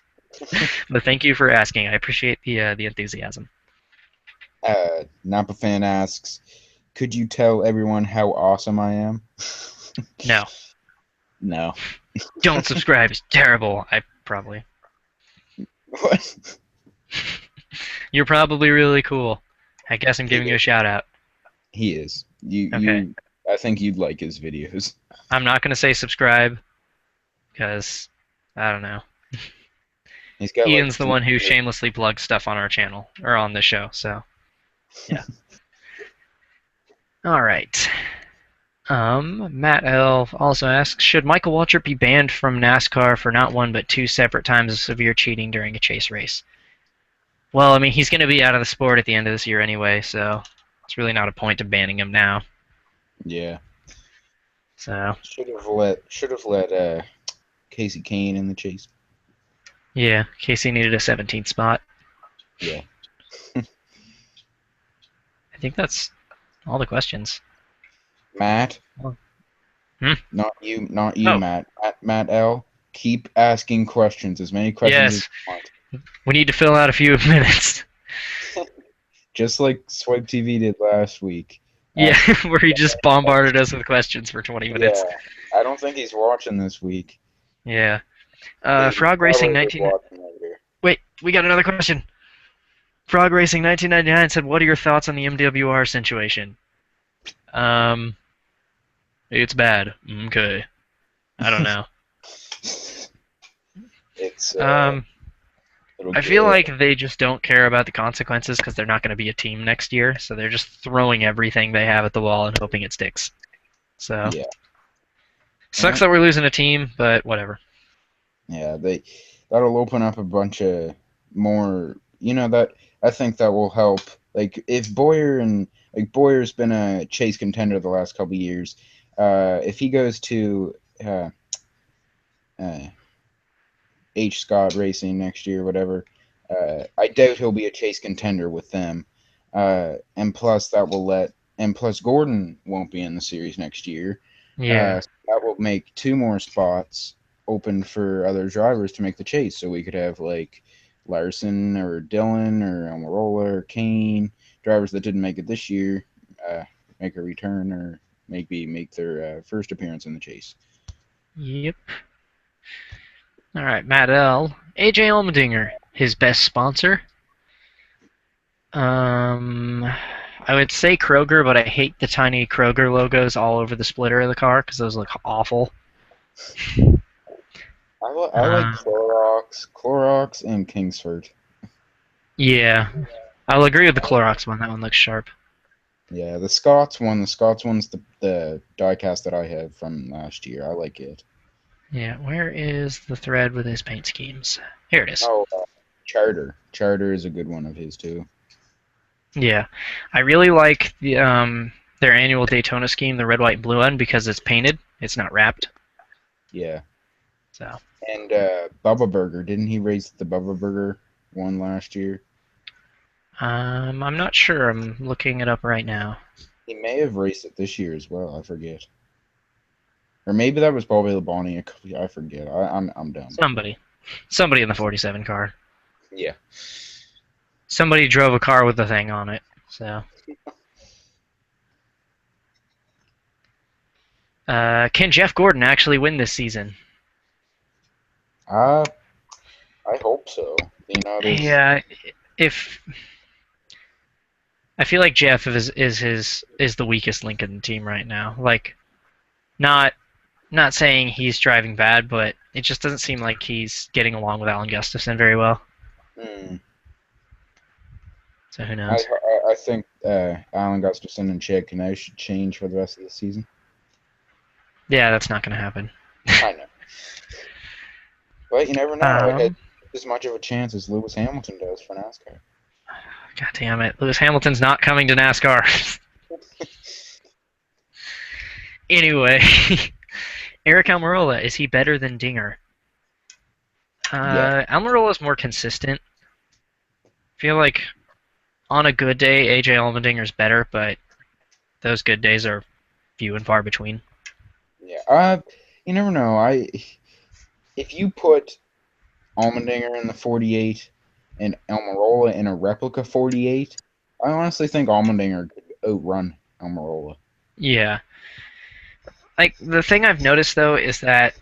But thank you for asking. I appreciate the enthusiasm. Napa fan asks, could you tell everyone how awesome I am? No, No. don't subscribe. It's terrible. I probably. What? You're probably really cool. I guess I'm He giving you a is. shout out. He is. You Okay. you. I think you'd like his videos. I'm not gonna say subscribe because I don't know. He's got like Ian's the three. one who shamelessly plugs stuff on our channel or on the show. So yeah. All right. Matt L also asks, should Michael Waltrip be banned from NASCAR for not one but two separate times of severe cheating during a chase race? Well, I mean, he's going to be out of the sport at the end of this year anyway, so it's really not a point to banning him now. Yeah. So Should have let Casey Kane in the chase. yeah, Casey needed a 17th spot. Yeah. I think that's all the questions. Matt. Hmm? Not you, Oh, Matt L. Keep asking questions, as many questions as yes. you want. We need to fill out a few minutes. Just like Swipe TV did last week. Yeah, Ask, where he just bombarded us with questions for 20 yeah, minutes. I don't think he's watching this week. Yeah. He Frog Racing probably is 19. watching later. Wait, we got another question. Frog Racing 1999 said, "What are your thoughts on the MWR situation?" Um, it's bad. Okay. I don't know. It's Um, it'll I feel get like they just don't care about the consequences because they're not going to be a team next year, so they're just throwing everything they have at the wall and hoping it sticks. So yeah. sucks that we're losing a team, but whatever. Yeah, that'll open up a bunch of more. That I think that will help. Like if Boyer's been a chase contender the last couple years. If he goes to uh, H Scott Racing next year, whatever, I doubt he'll be a chase contender with them. And plus Gordon won't be in the series next year. Yeah. So that will make two more spots open for other drivers to make the chase. So we could have like Larson or Dillon or Almirola or Kane, drivers that didn't make it this year, make a return or maybe make their first appearance in the chase. Yep. All right, Matt L. AJ Allmendinger, his best sponsor. I would say Kroger, but I hate the tiny Kroger logos all over the splitter of the car because those look awful. I like Uh, Clorox, and Kingsford. yeah, I'll agree with the Clorox one. That one looks sharp. Yeah, the Scots one. The Scots one's the diecast that I have from last year. I like it. Yeah, where is the thread with his paint schemes? Here it is. Oh, Charter. Charter is a good one of his too. Yeah, I really like their annual Daytona scheme, the red, white, and blue one, because it's painted. It's not wrapped. Yeah. So And Bubba Burger, didn't he race the Bubba Burger one last year? I'm not sure. I'm looking it up right now. He may have raced it this year as well. I forget. Or maybe that was Bobby Labonte. I forget. I'm dumb. Somebody in the 47 car. Yeah. Somebody drove a car with the thing on it. So, can Jeff Gordon actually win this season? Uh I hope so. There's. Yeah, if I feel like Jeff is the weakest link in the team right now. Like, not not saying he's driving bad, but it just doesn't seem like he's getting along with Alan Gustafson very well. Hmm, So who I, knows? I think Alan Gustafson and Chad Knaus should change for the rest of the season. Yeah, that's not going to happen. I know, but you never know. It has Um, as much of a chance as Lewis Hamilton does for NASCAR. God damn it, Lewis Hamilton's not coming to NASCAR. Anyway, Eric Almirola, is he better than Dinger? Yeah, Almirola's more consistent. I feel like on a good day, AJ Allmendinger's better, but those good days are few and far between. yeah. You never know. If you put Allmendinger in the 48 and Almirola in a replica 48, I honestly think Allmendinger could outrun Almirola. Yeah. Like, the thing I've noticed, though, is that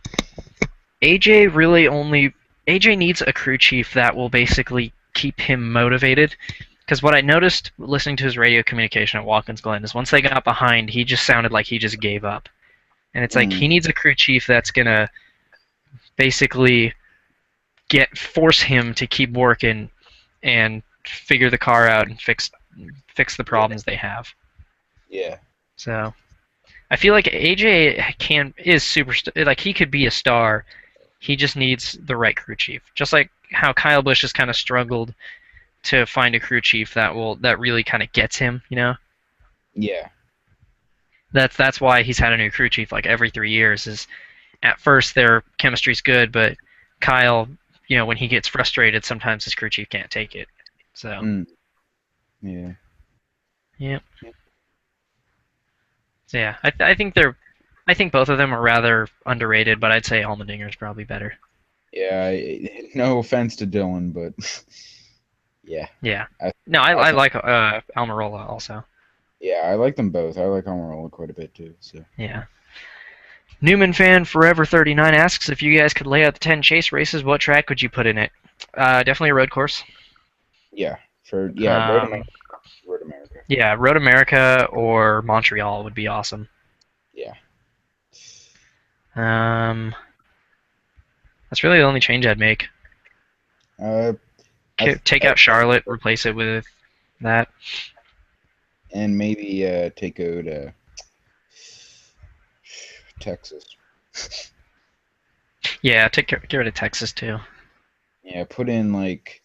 AJ really only. AJ needs a crew chief that will basically keep him motivated. Because what I noticed listening to his radio communication at Watkins Glen is once they got behind, he just sounded like he just gave up. And it's like Mm, he needs a crew chief that's gonna basically force him to keep working and figure the car out and fix the yeah, problems they have. yeah, So I feel like AJ is super like he could be a star. He just needs the right crew chief. Just like how Kyle Busch has kind of struggled to find a crew chief that really kind of gets him. yeah, That's why he's had a new crew chief like every 3 years. Is at first their chemistry's good, but Kyle, when he gets frustrated, sometimes his crew chief can't take it. So mm, yeah, yeah, so yeah, I think both of them are rather underrated, but I'd say Allmendinger's probably better. yeah. No offense to Dylan, but yeah, Yeah, I, no, I I think, like Almirola also. yeah, I like them both. I like Almirola quite a bit too. So Yeah. Newman fan Forever 39 asks if you guys could lay out the 10 chase races, what track would you put in it? Definitely a road course. yeah, Um, Road America. yeah, Road America or Montreal would be awesome. Yeah, Um, that's really the only change I'd make. uh, I, Take I out Charlotte, replace it with that. and maybe take out Texas. Yeah, get rid of Texas too. Yeah, put in like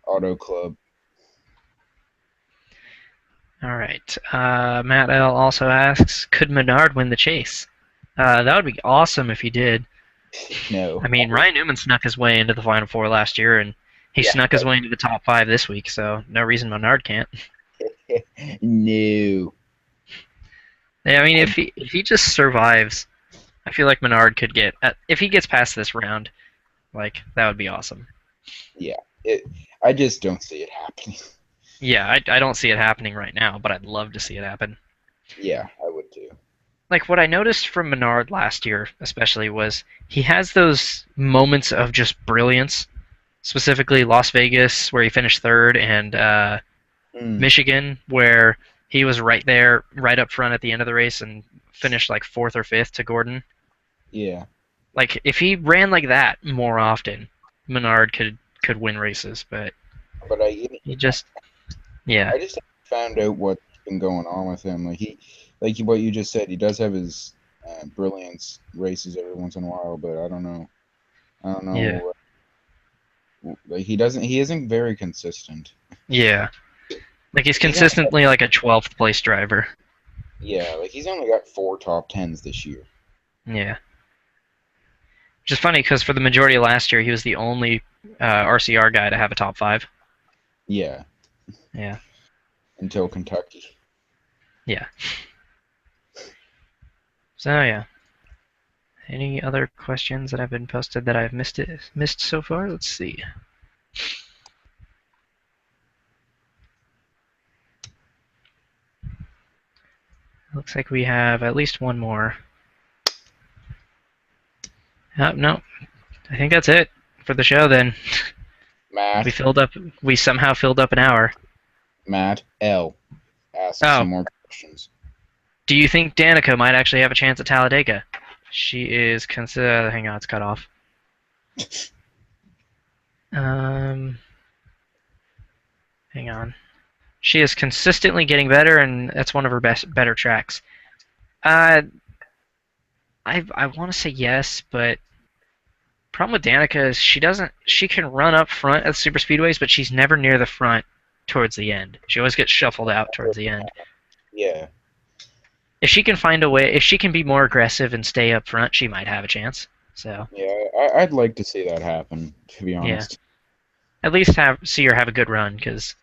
Auto Club. All right. Matt L also asks, could Menard win the chase? That would be awesome if he did. I No. mean, Ryan Newman snuck his way into the Final Four last year, and he Yeah. snuck his way into the top five this week, so no reason Menard can't. No. Yeah, I mean, I, if he just survives, I feel like Menard could get if he gets past this round, like that would be awesome. yeah. It. I just don't see it happening. Yeah, I don't see it happening right now, but I'd love to see it happen. Yeah, I would too. Like what I noticed from Menard last year, especially, was he has those moments of just brilliance. Specifically, Las Vegas, where he finished third, and Mm, Michigan, where he was right there, right up front at the end of the race, and finished like fourth or fifth to Gordon. yeah. Like if he ran like that more often, Menard could win races, but But he just yeah I just found out what's been going on with him. Like what you just said, he does have his brilliance races every once in a while, but I don't know. I don't yeah know. Like he doesn't. He isn't very consistent. yeah. Like he's He's only got, consistently like a 12th place driver. yeah, like he's only got 4 top 10s this year. Yeah, which is funny because for the majority of last year he was the only RCR guy to have a top five. Yeah, Yeah, until Kentucky. yeah. So yeah. Any other questions that have been posted that I've missed so far? Let's see. Looks like we have at least one more. No, I think that's it. for the show then. We Matt, filled up. We somehow filled up an hour. Matt L. Ask Oh, some more questions. do you think Danica might actually have a chance at Talladega? She is consider. Hang on, it's cut off. Um, hang on. She is consistently getting better, and that's one of her better tracks. Uh, I want to say yes, but problem with Danica is she doesn't. She can run up front at super speedways, but she's never near the front towards the end. She always gets shuffled out towards the end. Yeah. If she can find a way, if she can be more aggressive and stay up front, she might have a chance. So Yeah, I'd like to see that happen, to be yeah, honest. at least see her have a good run, because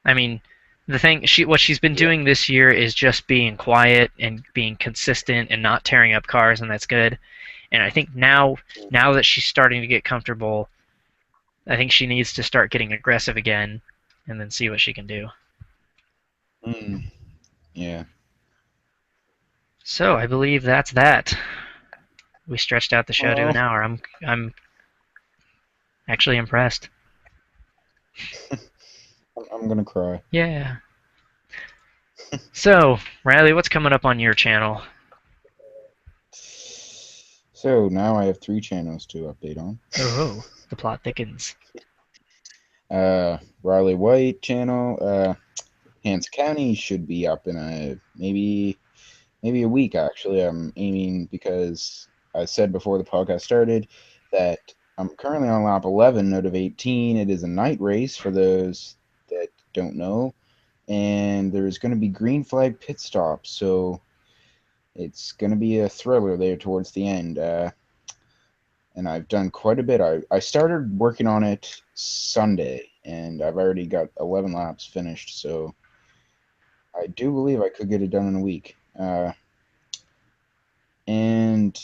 I mean, what she's been Yeah. doing this year is just being quiet and being consistent and not tearing up cars, and that's good. And I think now that she's starting to get comfortable, I think she needs to start getting aggressive again, and then see what she can do. Mm, yeah. So I believe that's that. We stretched out the show to Well, an hour. I'm actually impressed. I'm gonna cry. Yeah. So, Riley, what's coming up on your channel? So now I have 3 channels to update on. Oh, the plot thickens. Riley White channel. Hans County should be up in maybe a week actually. I'm aiming because I said before the podcast started that I'm currently on lap 11 out of 18. It is a night race for those that don't know, and there's going to be green flag pit stops, so it's going to be a thriller there towards the end. And I've done quite a bit. I started working on it Sunday, and I've already got 11 laps finished, so I do believe I could get it done in a week. And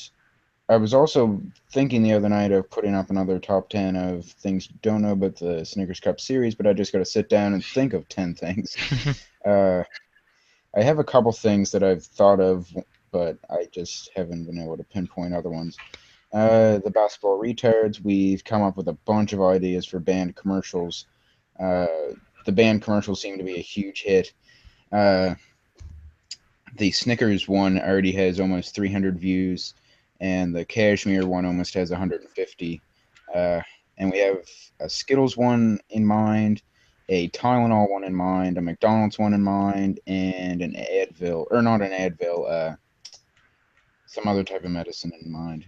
I was also thinking the other night of putting up another top 10 of things you don't know about the Snickers Cup series, but I just got to sit down and think of 10 things. Uh, I have a couple things that I've thought of, but I just haven't been able to pinpoint other ones. The basketball retards, we've come up with a bunch of ideas for band commercials. Uh, the band commercials seem to be a huge hit. The Snickers one already has almost 300 views, and the Cashmere one almost has 150. And we have a Skittles one in mind, a Tylenol one in mind, a McDonald's one in mind, and an Advil, or not an Advil, some other type of medicine in mind.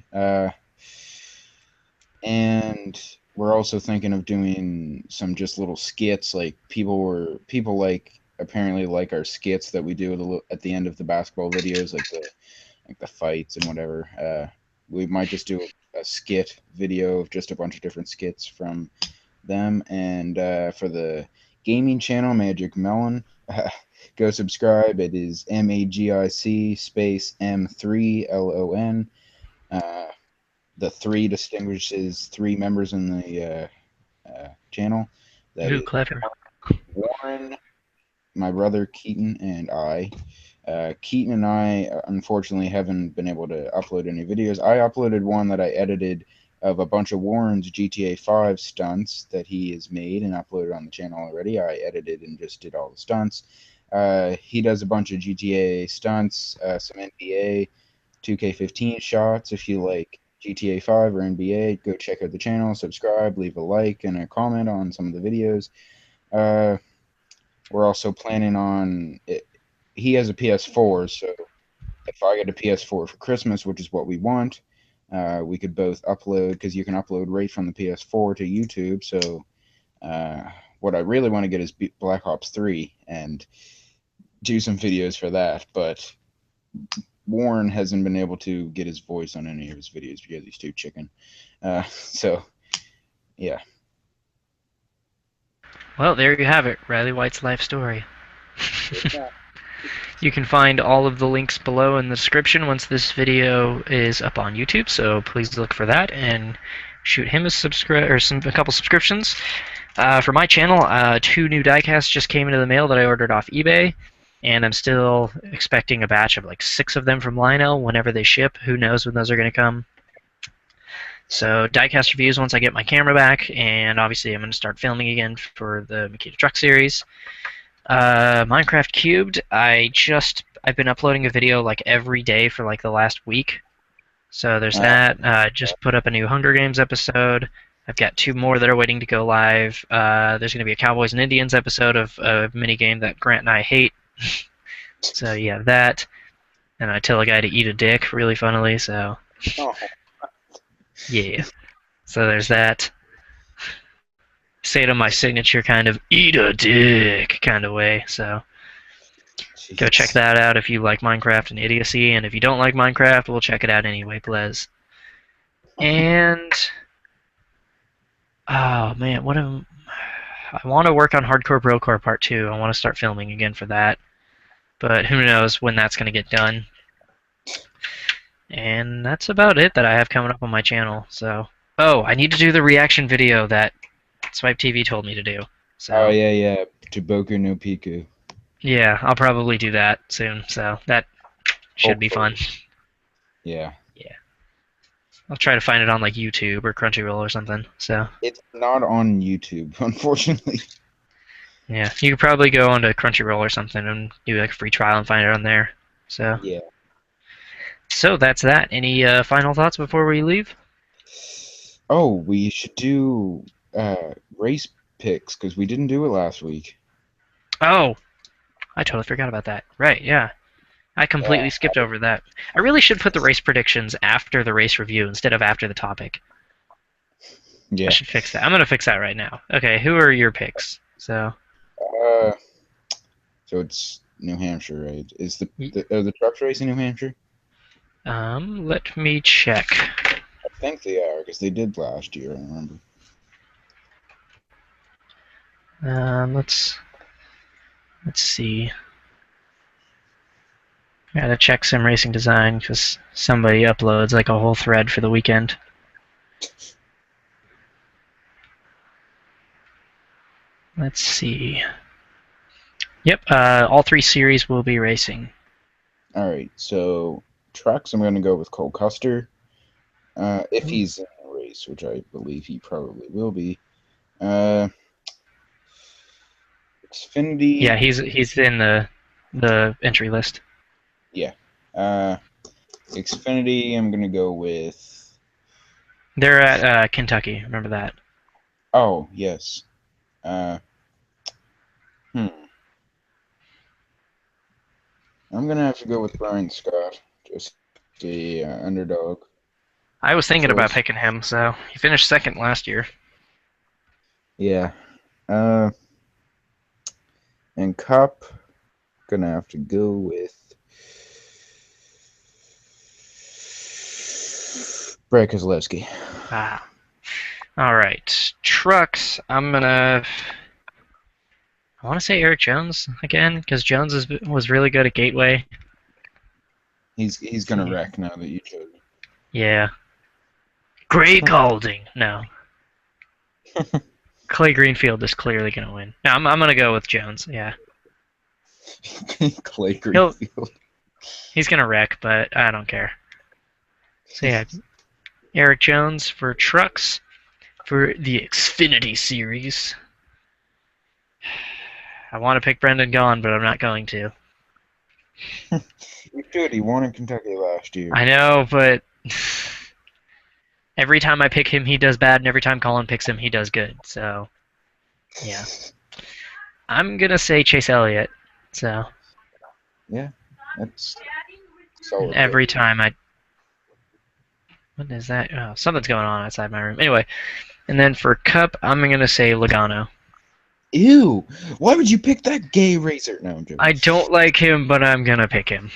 And we're also thinking of doing some just little skits. Like people like apparently like our skits that we do at the end of the basketball videos, like the fights and whatever. We might just do a skit video of just a bunch of different skits from them. And for the gaming channel, Magic Melon, go subscribe. It is MAGIC space M3LON. The 3 distinguishes 3 members in the channel. That Ooh, is clever. Warren, my brother Keaton, and I. Keaton and I, unfortunately, haven't been able to upload any videos. I uploaded one that I edited of a bunch of Warren's GTA 5 stunts that he has made and uploaded on the channel already. I edited and just did all the stunts. He does a bunch of GTA stunts, some NBA, 2K15 shots. If you like GTA 5 or NBA, go check out the channel, subscribe, leave a like and a comment on some of the videos. We're also planning on it. He has a PS4, so if I get a PS4 for Christmas, which is what we want, we could both upload, because you can upload right from the PS4 to YouTube. So what I really want to get is Black Ops 3 and do some videos for that, but Warren hasn't been able to get his voice on any of his videos because he's too chicken. So, yeah. Well, there you have it, Riley White's life story. You can find all of the links below in the description once this video is up on YouTube, so please look for that and shoot him a couple subscriptions. For my channel, 2 new diecasts just came into the mail that I ordered off eBay, and I'm still expecting a batch of like 6 of them from Lionel whenever they ship. Who knows when those are going to come? So diecast reviews once I get my camera back, and obviously I'm going to start filming again for the Makita Truck series. Minecraft Cubed, I've been uploading a video like every day for like the last week. So there's that. Just put up a new Hunger Games episode. I've got 2 more that are waiting to go live. There's going to be a Cowboys and Indians episode of a minigame that Grant and I hate. So yeah, that. And I tell a guy to eat a dick, really funnily, so Oh, yeah. So there's that. Say it in my signature kind of eat a dick kind of way, so go check jeez. that out if you like Minecraft and idiocy, and if you don't like Minecraft, we'll check it out anyway, please. And oh man, I want to work on Hardcore Brocore Part 2. I want to start filming again for that. But who knows when that's going to get done. And that's about it that I have coming up on my channel. So, oh, I need to do the reaction video that Swipe TV told me to do. So, Oh yeah. To Boku no Pico. yeah, I'll probably do that soon. So that should be fun. Yeah. Yeah, I'll try to find it on like YouTube or Crunchyroll or something. So It's not on YouTube, unfortunately. yeah, you could probably go onto Crunchyroll or something and do like a free trial and find it on there. So Yeah. so that's that. Any final thoughts before we leave? Oh, we should do race picks because we didn't do it last week. Oh, I totally forgot about that. Right, yeah. I completely Yeah. skipped over that. I really should put the race predictions after the race review instead of after the topic. Yeah. I should fix that. I'm going to fix that right now. Okay, who are your picks? So So it's New Hampshire, right? Is are the trucks racing New Hampshire? Let me check. I think they are because they did last year. I remember. Let's see. Gotta check Sim Racing Design because somebody uploads like a whole thread for the weekend. Let's see. Yep, all 3 series will be racing. All right. So trucks, I'm going to go with Cole Custer. If he's in a race, which I believe he probably will be. Xfinity. Yeah, he's in the entry list. Yeah. Xfinity, I'm going to go with. They're at Kentucky. Remember that. Oh, yes. I'm going to have to go with Brian Scott. Just the underdog. I was thinking about choice. picking him, so he finished 2nd last year. Yeah. And Cup, going to have to go with. Brad Keselowski. Ah. All right. Trucks, I want to say Eric Jones again, because Jones was really good at Gateway. He's going to wreck now that you chose him. Yeah. Gray Golding. No. Clay Greenfield is clearly going to win. No, I'm going to go with Jones. Yeah. Clay Greenfield. He's going to wreck, but I don't care. So yeah, Eric Jones for trucks for the Xfinity series. I want to pick Brendan Gaughan, but I'm not going to. You should. He won in Kentucky last year. I know, but every time I pick him, he does bad, and every time Colin picks him, he does good. So, yeah. I'm going to say Chase Elliott. So, yeah, that's solid. Every time I... What is that? Oh, something's going on outside my room. Anyway, and then for Cup, I'm going to say Logano. Ew! Why would you pick that gay racer? No, I'm joking. I don't like him, but I'm going to pick him.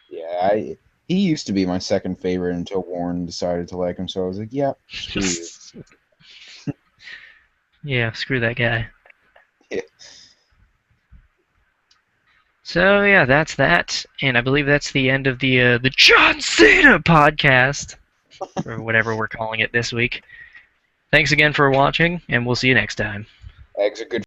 Yeah, he used to be my second favorite until Warren decided to like him, so I was like, yeah, screw you. Yeah, screw that guy. Yeah. So yeah, that's that, and I believe that's the end of the John Cena podcast, or whatever we're calling it this week. Thanks again for watching, and we'll see you next time. Eggs are good